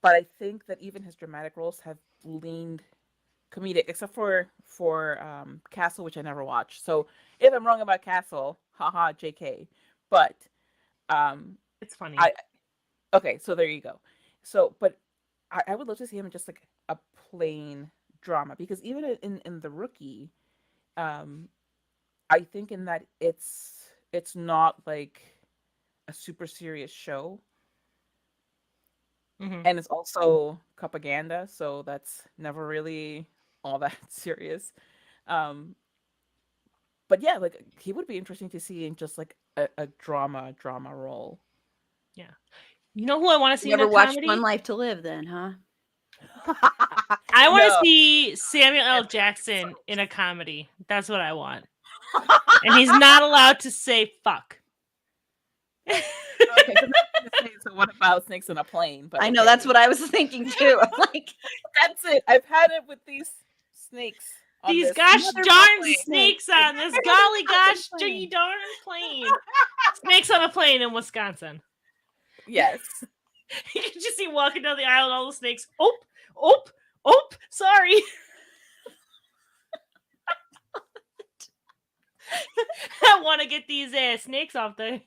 But I think that even his dramatic roles have leaned comedic, except for Castle, which I never watched. So if I'm wrong about Castle, haha, JK. But It's funny. okay, so there you go. So, but I would love to see him in just like a plain drama, because even in The Rookie, I think in that it's not like a super serious show, Mhm. and it's also propaganda, so that's never really all that serious. Um, but yeah, like he would be interesting to see in just like a drama role. Yeah. You know who I want to see You in never a watched comedy? One Life to Live, then, huh? I want to No. see Samuel L. Jackson in a comedy. That's what I want. And he's not allowed to say fuck. Okay, 'cause I was gonna say, so what about Snakes on a Plane? But I know, okay. that's what I was thinking too. I'm like, That's it. I've had it with these snakes. On These this gosh motherfucking darn plane. snakes on this golly gosh plane. darn plane. Snakes on a plane in Wisconsin. Yes. You can just see walking down the aisle and all the snakes. Oh, sorry. I want to get these snakes off the.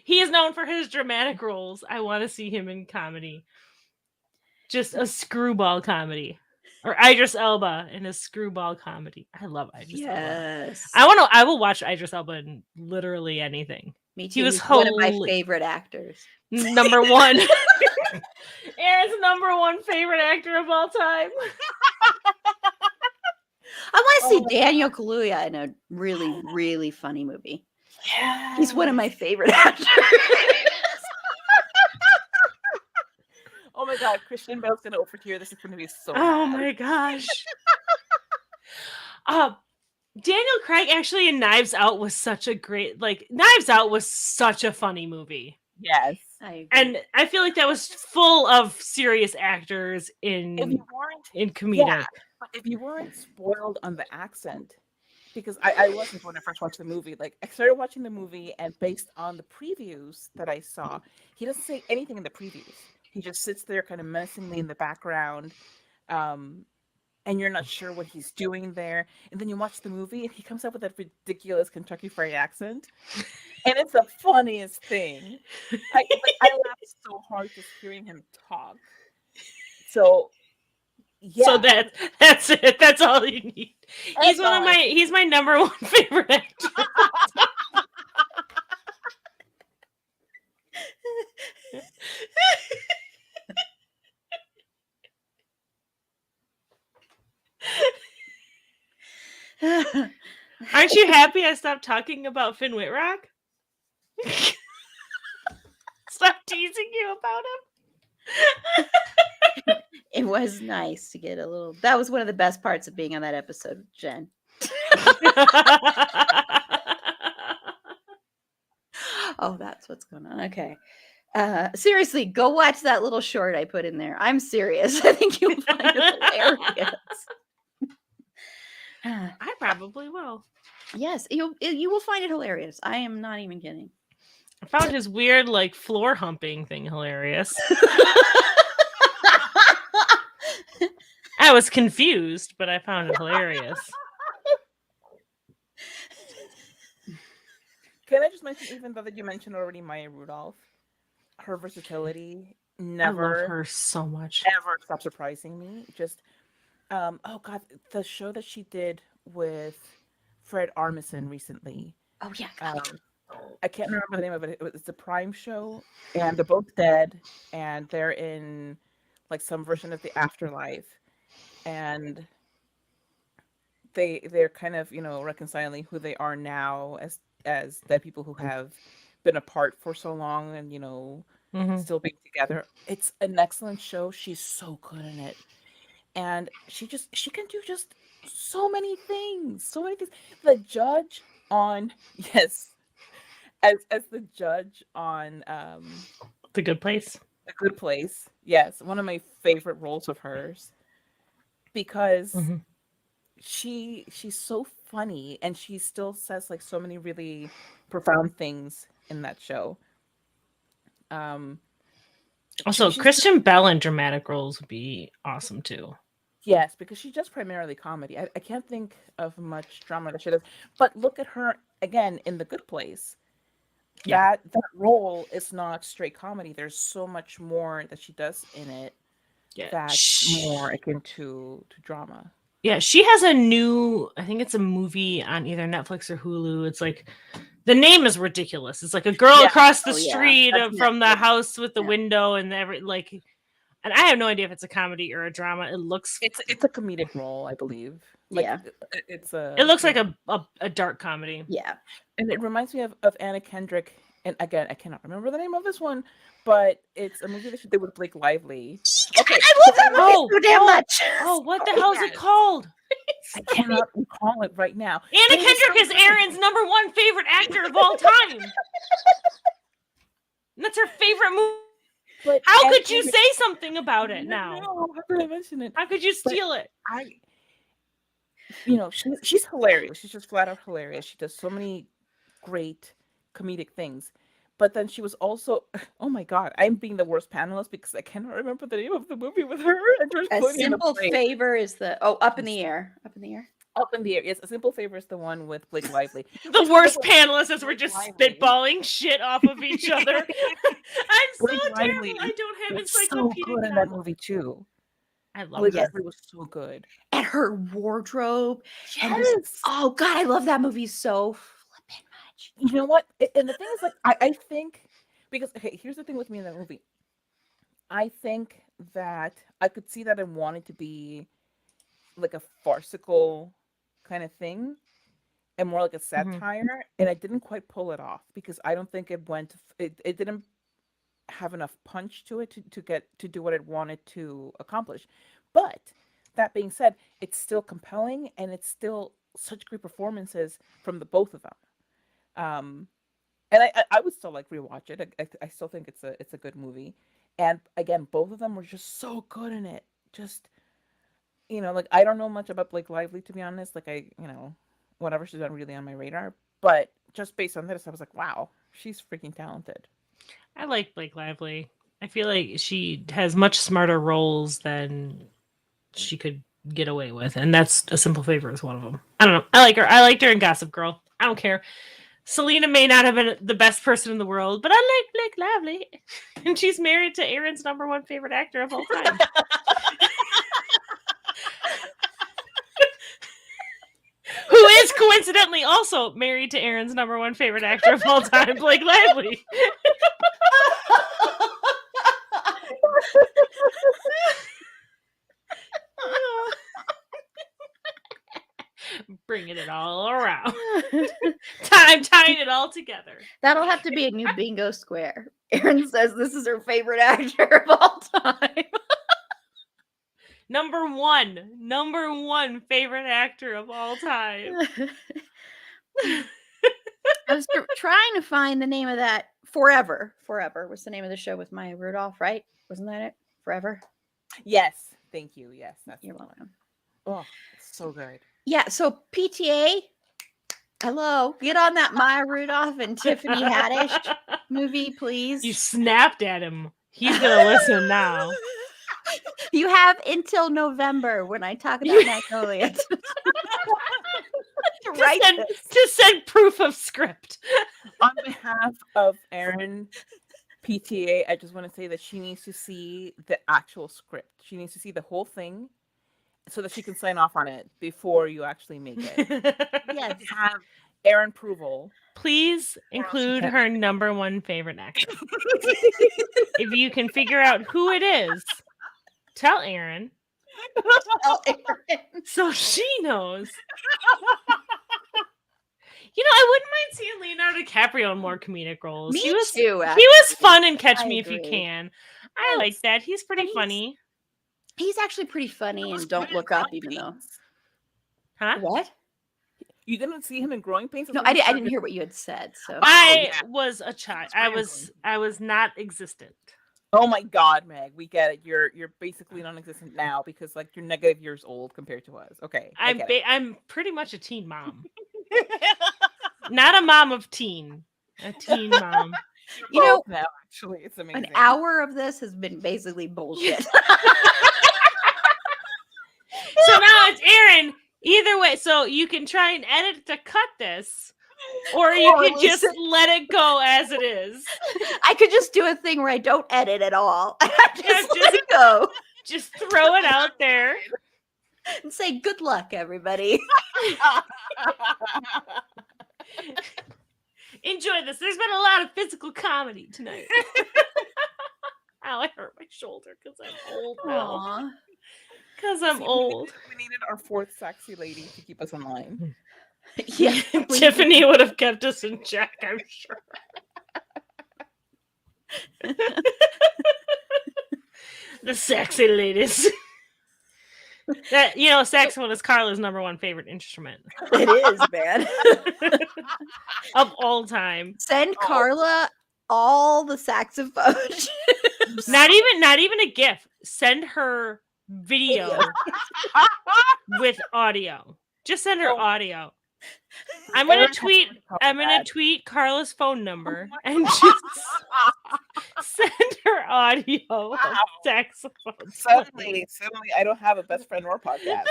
He is known for his dramatic roles. I want to see him in comedy. Just a screwball comedy. Or Idris Elba in a screwball comedy. I love Idris Elba. yes. I will watch Idris Elba in literally anything. Me too. He was He's one of my holy- favorite actors. Number one. Aaron's number one favorite actor of all time. I want to Oh see my Daniel Kaluuya in a really, really funny movie. Yeah. He's one of my favorite actors. Oh my god, Christian Bale's gonna overhear this. Is gonna be so Oh mad. my gosh. Daniel Craig actually in Knives Out was such a great, Knives Out was such a funny movie. Yes. I agree. And I feel like that was full of serious actors If you weren't comedic. but if you weren't spoiled on the accent, because I wasn't when I first watched the movie. Like I started watching the movie, and based on the previews that I saw, he doesn't say anything in the previews. He just sits there kind of menacingly in the background, and you're not sure what he's doing there. And then you watch the movie, and he comes up with that ridiculous Kentucky Fried accent, and it's the funniest thing. I laughed so hard just hearing him talk. So. Yeah. So that's it. That's all you need. That's He's my number one favorite actor. Aren't you happy I stopped talking about Finn Wittrock? Stop teasing you about him. It was nice to get a little. That was one of the best parts of being on that episode with Jen. Oh, that's what's going on. Okay. Seriously, go watch that little short I put in there. I'm serious. I think you'll find it hilarious. I probably will. Yes, you will find it hilarious. I am not even kidding. I found his weird floor humping thing hilarious. I was confused, but I found it hilarious. Can I just mention, even though that you mentioned already Maya Rudolph, her versatility never, I love her so much. ever stopped surprising me. Just, oh god, the show that she did with Fred Armisen recently. Oh yeah. I can't remember the name of it. It's a Prime show, and they're both dead, and they're in like some version of the afterlife, and they're kind of reconciling who they are now as dead people who have been apart for so long, and Mhm. still being together. It's an excellent show. She's so good in it, and she can do just so many things. So many things. The judge on yes, as the judge on The Good Place. The Good Place. Yes, one of my favorite roles of hers because Mhm. she's so funny and she still says like so many really profound things in that show. Um, Also, she's Christian Bell in dramatic roles would be awesome too. yes, because she does primarily comedy. I can't think of much drama that she does. But look at her again in The Good Place. Yeah. That role is not straight comedy. There's so much more that she does in it Yeah. that's more akin to drama. Yeah, she has a new, I think it's a movie on either Netflix or Hulu. It's like the name is ridiculous. It's like a girl Yeah. across the Oh, yeah. street That's from the Netflix. house with the Yeah. window and and I have no idea if it's a comedy or a drama. It looks It's a comedic role, I believe. Like Yeah. it's a it looks like a dark comedy. Yeah. and it reminds me of Anna Kendrick. And again, I cannot remember the name of this one, but it's a movie that she did with Blake Lively. Okay, I love that movie so damn much. Oh, what the Oh, hell is yes. it called? I cannot recall it right now. Anna But it was Kendrick so is good. Aaron's number one favorite actor of all time. And that's her favorite movie. But How Anna could you Kendrick- say something about it now? No, how could I mention it? How could you steal it? She's hilarious. She's just flat out hilarious. She does so many great comedic things. But then she was also, oh my God, I'm being the worst panelist because I cannot remember the name of the movie with her and George A Clooney and Simple Blake. Favor is the Up in the Air. Up in the Air. Up in the Air. Yes, A Simple Favor is the one with Blake Lively. The Which, worst by the way, panelists as we're Blake just Lively- spitballing shit off of each other. I'm so Blake terrible. Lively I don't have was so encyclopedic good in that knowledge. movie too. I love Blake her. Lively was so good. And her wardrobe. And Yes. oh God, I love that movie so flippin' much. You know what? And the thing is, like, I think because okay, here's the thing with me in that movie. I think that I could see that I wanted to be like a farcical kind of thing and more like a satire, and I didn't quite pull it off because I don't think it didn't have enough punch to it to get to do what it wanted to accomplish. But that being said, it's still compelling and it's still such great performances from the both of them. Um, and I would still like rewatch it. I still think it's a good movie. And again, both of them were just so good in it. Just like I don't know much about Blake Lively to be honest. Like whatever, she's not really on my radar. But just based on this, I was like, wow, she's freaking talented. I like Blake Lively. I feel like she has much smarter roles than she could get away with, and that's A Simple Favor is one of them. I don't know. I like her. I liked her in Gossip Girl. I don't care. Selena may not have been the best person in the world, but I like Blake Lively, and she's married to Aaron's number one favorite actor of all time. Who is coincidentally also married to Aaron's number one favorite actor of all time, Blake Lively. Bringing it all around. I'm tying it all together. That'll have to be a new bingo square. Erin says this is her favorite actor of all time. Number one favorite actor of all time. I was trying to find the name of that. Forever was the name of the show with Maya Rudolph, right? Wasn't that it? Forever. Yes, thank you. Yes, that's You're the one. welcome. Oh, it's so good. Yeah. So PTA, hello, get on that Maya Rudolph and Tiffany Haddish movie, please. You snapped at him. He's gonna listen now. You have until November when I talk about Magnolia to send proof of script. On behalf of Erin, PTA, I just want to say that she needs to see the actual script. She needs to see the whole thing so that she can sign off on it before you actually make it. Yes. Have Aaron Pruval. Please Or else you include can't her number one favorite actor. If you can figure out who it is, tell Aaron Tell Aaron. so she knows. I wouldn't mind seeing Leonardo DiCaprio in more comedic roles. Me he was too. he was actually. fun in Catch I Me If You agree. Can. I like Yes. that. He's pretty And funny. He's actually pretty funny and Don't Look Up, even though. Huh? What? You didn't see him in Growing Pains? No, I didn't hear what you had said. So I yeah. was a child. He's I was not existent. Oh my God, Meg, we get it. You're basically non-existent now because like you're negative years old compared to us. Okay, I'm pretty much a teen mom. Not a mom of teen. A teen mom. You know, now actually, it's amazing. an hour of this has been basically bullshit. So now it's Aaron. Either way, so you can try and edit to cut this, or you Or can just listen. let it go as it is. I could just do a thing where I don't edit at all. I just let it go Just throw it out there. and say good luck, everybody. Enjoy this. There's been a lot of physical comedy tonight. Ow, I hurt my shoulder because I'm old now. Aw. Because I'm old. We needed our fourth sexy lady to keep us in line. Yeah. Tiffany would have kept us in check, I'm sure. The sexy ladies. That saxophone is Carla's number one favorite instrument It is, man. of all time. Send Carla all the saxophones. Not even a GIF. Send her video with audio. Just send her audio. I'm gonna tweet Carla's phone number and just send her audio of saxophone. Suddenly, I don't have a best friend or podcast.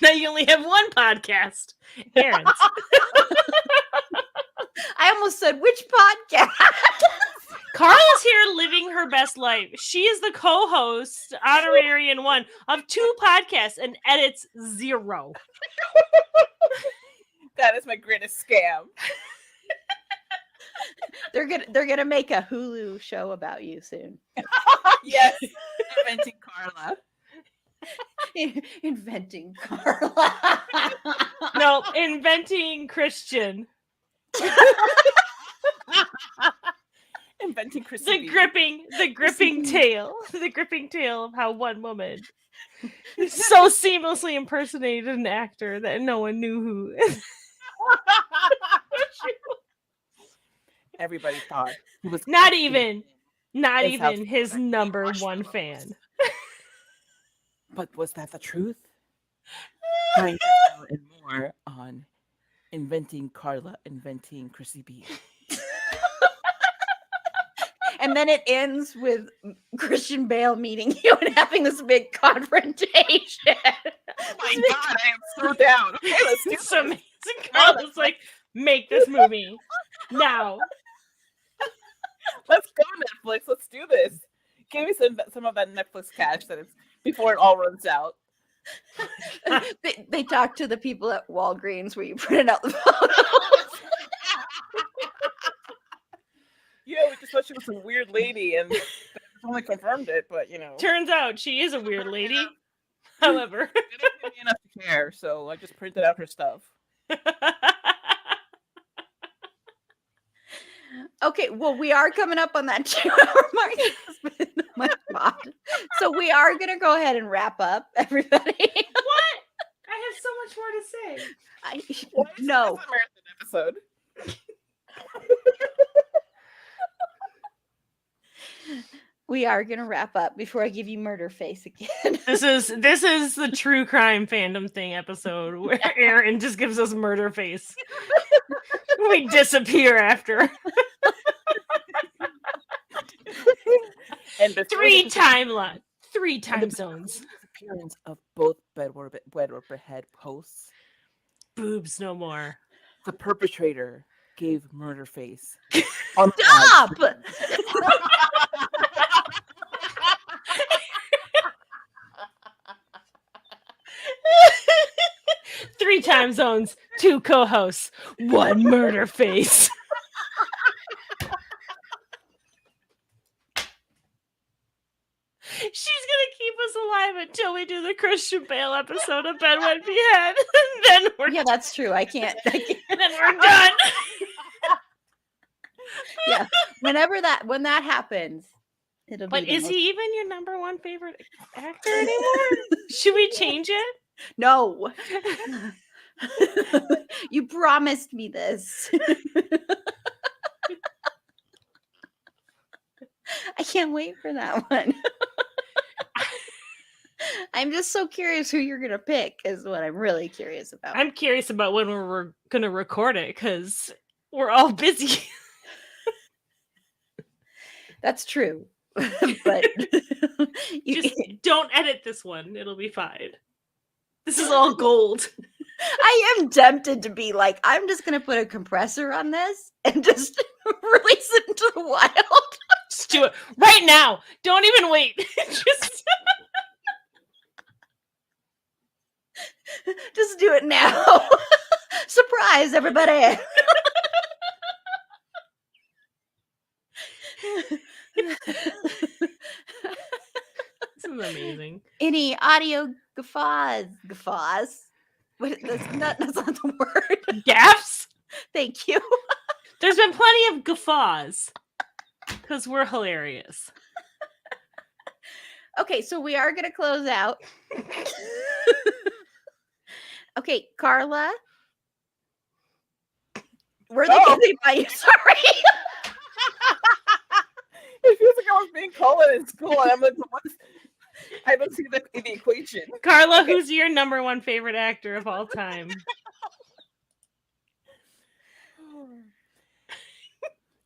Now you only have one podcast, Aaron's. I almost said which podcast. Carla's here living her best life. She is the co-host, honorary in one, of 2 podcasts and edits 0. That is my greatest scam. They're gonna make a Hulu show about you soon. Yes, inventing Carla. Inventing Carla. No, inventing Christian. Inventing Chrissy. The gripping tale of how one woman so seamlessly impersonated an actor that no one knew who. Everybody thought he was Not even how his number one fan. But was that the truth? Find out and more on Inventing Carla, Inventing Chrissy B. And then it ends with Christian Bale meeting you and having this big confrontation. Oh my God, I am so down. Okay, let's do It's amazing. Carla's like, make this movie now. Let's go, Netflix. Let's do this. Give me some of that Netflix cash that it's before it all runs out. They talk to the people at Walgreens where you printed out the photos. Yeah, we just thought she was some weird lady, and only confirmed it. But Turns out she is a weird lady. However, they didn't give me enough to care, so I just printed out her stuff. Okay, well, we are coming up on that 2-hour mark. It's been my God. So we are going to go ahead and wrap up, everybody. What? I have so much more to say. No. This is a marathon episode. We are going to wrap up before I give you murder face again. This is the true crime fandom thing episode where Aaron just gives us murder face. We disappear after. And 3 time zones. Appearance of both Bedwarbed posts. Boobs no more. The perpetrator gave murder face. Stop! time zones, 2 co-hosts, 1 murder face. She's gonna keep us alive until we do the Christian Bale episode of Ben Went Behead. Then we're Yeah, that's true. I can't. then we're done. Yeah, when that happens, it'll be. But the is most... he even your number 1 favorite actor anymore? Should we change it? No. You promised me this. I can't wait for that one. I'm just so curious who you're gonna pick. Is what I'm really curious about. I'm curious about when we're gonna record it because we're all busy. That's true. But Just don't edit this one. It'll be fine. This is all gold. I am tempted to be like, I'm just gonna put a compressor on this and just release it into the wild. Just do it right now. Don't even wait. Just do it now. Surprise, everybody. This is amazing. Any audio guffaws? What, that's not the word. Gaffs? Thank you. There's been plenty of guffaws because we're hilarious. Okay, so we are gonna close out. Okay, Carla. Were they getting by you? Sorry. It feels like I was being called in school, and I'm like, I don't see the equation. Carla, who's your number 1 favorite actor of all time?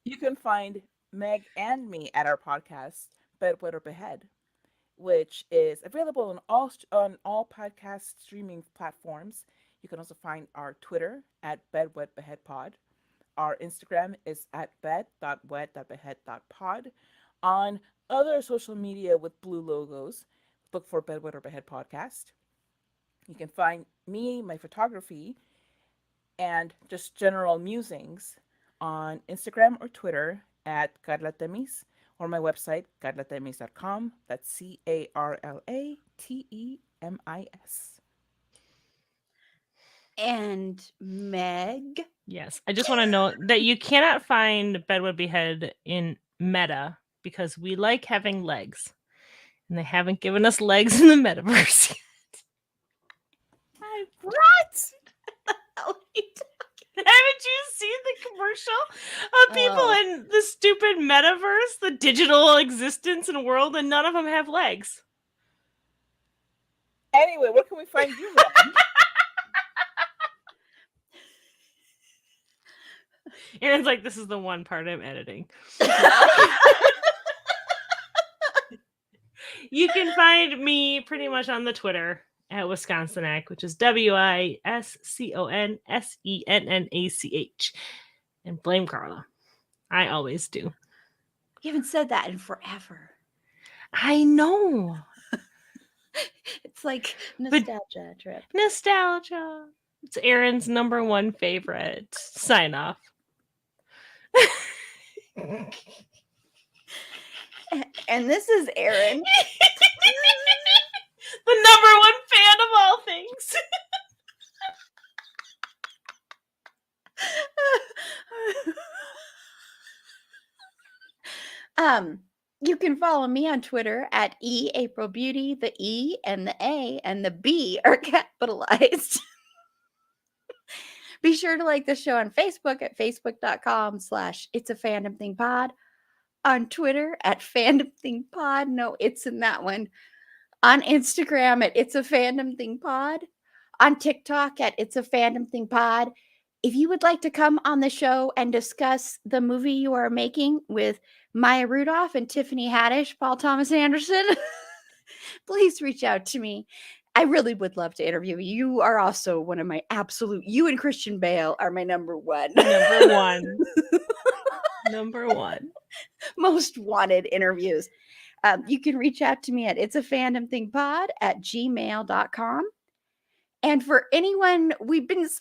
You can find Meg and me at our podcast, Bedwet or Behead, which is available on all podcast streaming platforms. You can also find our Twitter at bedwetbeheadpod. Our Instagram is at bed.wet.behead.pod. On other social media with blue logos, look for Bedwet or Behead Podcast. You can find me, my photography, and just general musings on Instagram or Twitter at Carlatemis, or my website, carlatemis.com. That's CARLATEMIS. And Meg. Yes, I just want to note that you cannot find Bedwood Behead in Meta because we like having legs, and they haven't given us legs in the metaverse yet. What? Haven't you seen the commercial of people in the stupid metaverse, the digital existence and world, and none of them have legs? Anyway, where can we find you, Robin? Aaron's like, this is the one part I'm editing. You can find me pretty much on the Twitter at Wisconsinac, which is WISCONSENNACH. And blame Carla. I always do. You haven't said that in forever. I know. It's like nostalgia trip. Nostalgia. It's Aaron's number 1 favorite. Sign off. And this is Aaron. The number 1 fan of all things. You can follow me on Twitter at @AprilBeauty. The E and the A and the B are capitalized. Be sure to like the show on Facebook at facebook.com/itsafandom-thing-pod. On Twitter at fandomthingpod. No, it's in that one. On Instagram at itsafandom-thing-pod. On TikTok at itsafandom-thing-pod. If you would like to come on the show and discuss the movie you are making with Maya Rudolph and Tiffany Haddish, Paul Thomas Anderson, please reach out to me. I really would love to interview you. You are also one of my absolute, you and Christian Bale are my number 1. Number 1. Number 1. Most wanted interviews. You can reach out to me at itsafandom-thing-pod@gmail.com. And for anyone,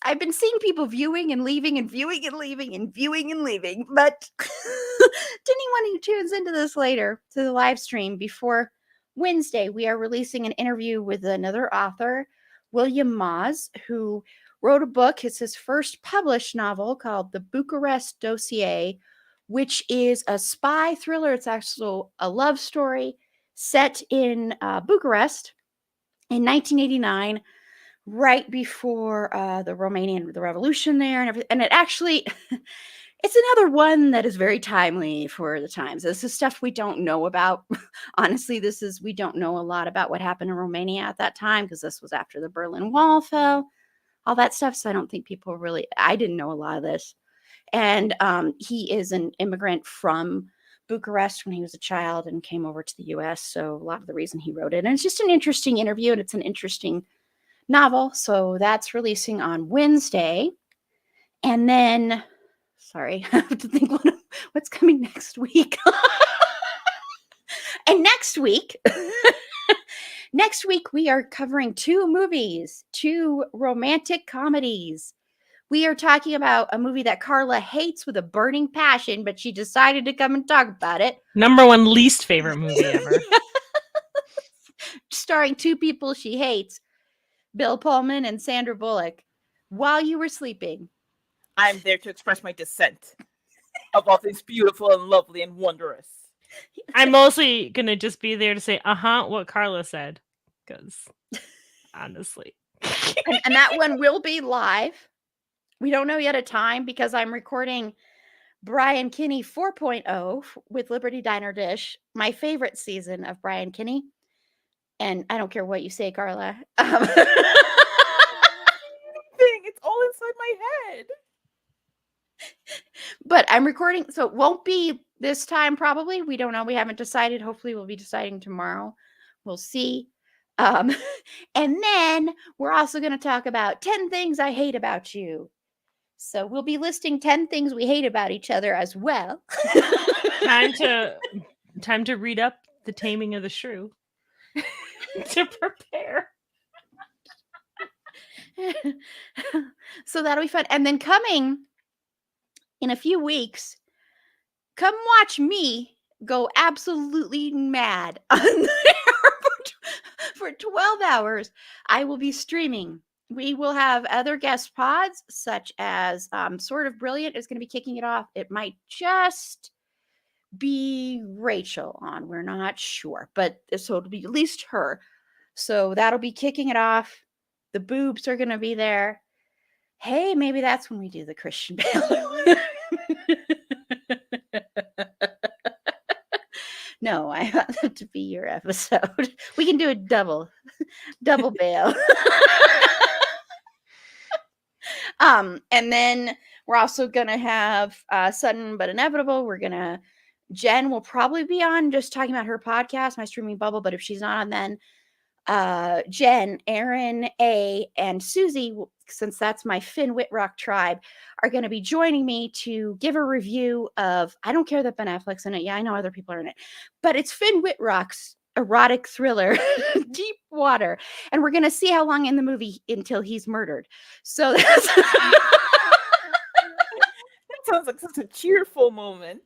I've been seeing people viewing and leaving and viewing and leaving and viewing and leaving. But to anyone who tunes into this later to the live stream before Wednesday, we are releasing an interview with another author, William Moz, who wrote a book. It's his first published novel called The Bucharest Dossier, which is a spy thriller. It's actually a love story set in Bucharest in 1989, right before the Revolution there and everything. And it actually, it's another one that is very timely for the times. This is stuff we don't know about. Honestly, we don't know a lot about what happened in Romania at that time, because this was after the Berlin Wall fell, all that stuff. So I don't think I didn't know a lot of this. And he is an immigrant from Bucharest when he was a child and came over to the US. So a lot of the reason he wrote it. And it's just an interesting interview, and it's an interesting novel. So that's releasing on Wednesday. And then, sorry, I have to think what's coming next week. And next week we are covering two romantic comedies. We are talking about a movie that Carla hates with a burning passion, but she decided to come and talk about it. Number one least favorite movie ever. Starring two people she hates, Bill Pullman and Sandra Bullock. While you were sleeping. I'm there to express my dissent of all things beautiful and lovely and wondrous. I'm mostly going to just be there to say, what Carla said. Because, honestly. And that one will be live. We don't know yet a time, because I'm recording Brian Kinney 4.0 with Liberty Diner Dish, my favorite season of Brian Kinney. And I don't care what you say, Carla. It's all inside my head. But I'm recording, so it won't be this time probably. We don't know. We haven't decided. Hopefully we'll be deciding tomorrow. We'll see. And then we're also going to talk about 10 things I hate about you. So we'll be listing 10 things we hate about each other as well. Time to read up The Taming of the Shrew to prepare. So that'll be fun. And then coming in a few weeks, come watch me go absolutely mad on there for 12 hours. I will be streaming. We will have other guest pods, such as Sort of Brilliant is going to be kicking it off. It might just be Rachel on. We're not sure, but so it'll be at least her. So that'll be kicking it off. The boobs are going to be there. Hey, maybe that's when we do the Christian Bale. No, I want that to be your episode. We can do a double bail. And then we're also gonna have Sudden But Inevitable. Jen will probably be on, just talking about her podcast, My Streaming Bubble. But if she's not on, then Jen, Aaron, A, and Susie, since that's my Finn Whitrock tribe, are going to be joining me to give a review of, I don't care that Ben Affleck's in it. Yeah, I know other people are in it, but it's Finn Whitrock's erotic thriller, Deep Water. And we're going to see how long in the movie until he's murdered. So that's That sounds like such a cheerful moment.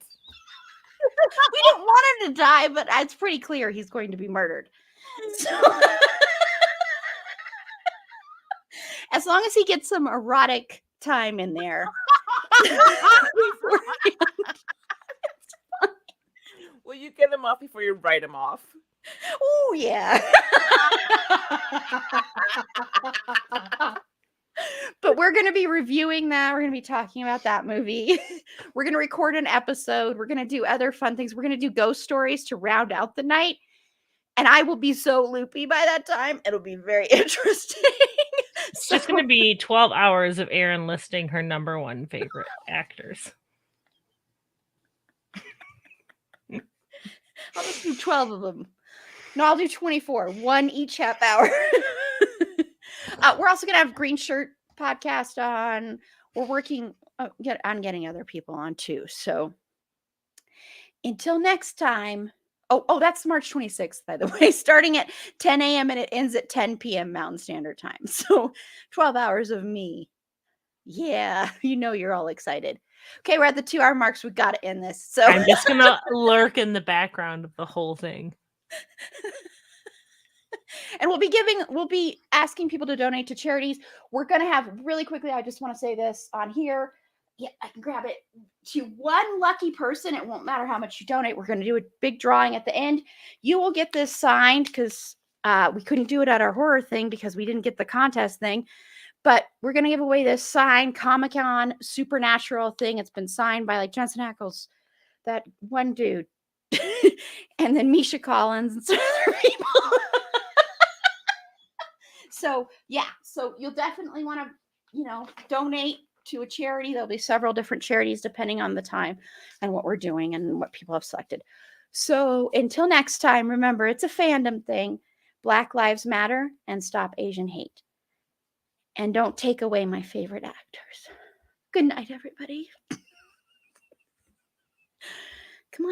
We don't want him to die, but it's pretty clear he's going to be murdered. So as long as he gets some erotic time in there. Will you get him off before you write him off? Oh, yeah. But we're going to be reviewing that. We're going to be talking about that movie. We're going to record an episode. We're going to do other fun things. We're going to do ghost stories to round out the night. And I will be so loopy by that time. It'll be very interesting. It's just going to be 12 hours of Erin listing her number one favorite actors. I'll just do 12 of them. No, I'll do 24. One each half hour. We're also going to have Green Shirt podcast on. We're working on getting other people on too. So until next time. Oh, that's March 26th, by the way, starting at 10 a.m. and it ends at 10 p.m. Mountain Standard Time. So 12 hours of me. Yeah, you're all excited. Okay, we're at the 2-hour marks. We got to end this. So I'm just gonna lurk in the background of the whole thing. and we'll be asking people to donate to charities. We're going to have really quickly, I just want to say this on here. Yeah, I can grab it. To one lucky person, it won't matter how much you donate. We're going to do a big drawing at the end. You will get this signed because we couldn't do it at our horror thing because we didn't get the contest thing. But we're going to give away this signed Comic-Con Supernatural thing. It's been signed by like Jensen Ackles, that one dude, and then Misha Collins and some other people. So yeah, so you'll definitely want to, donate to a charity. There'll be several different charities depending on the time and what we're doing and what people have selected. So until next time, remember, it's a fandom thing. Black Lives Matter and stop Asian hate. And don't take away my favorite actors. Good night, everybody. Come on.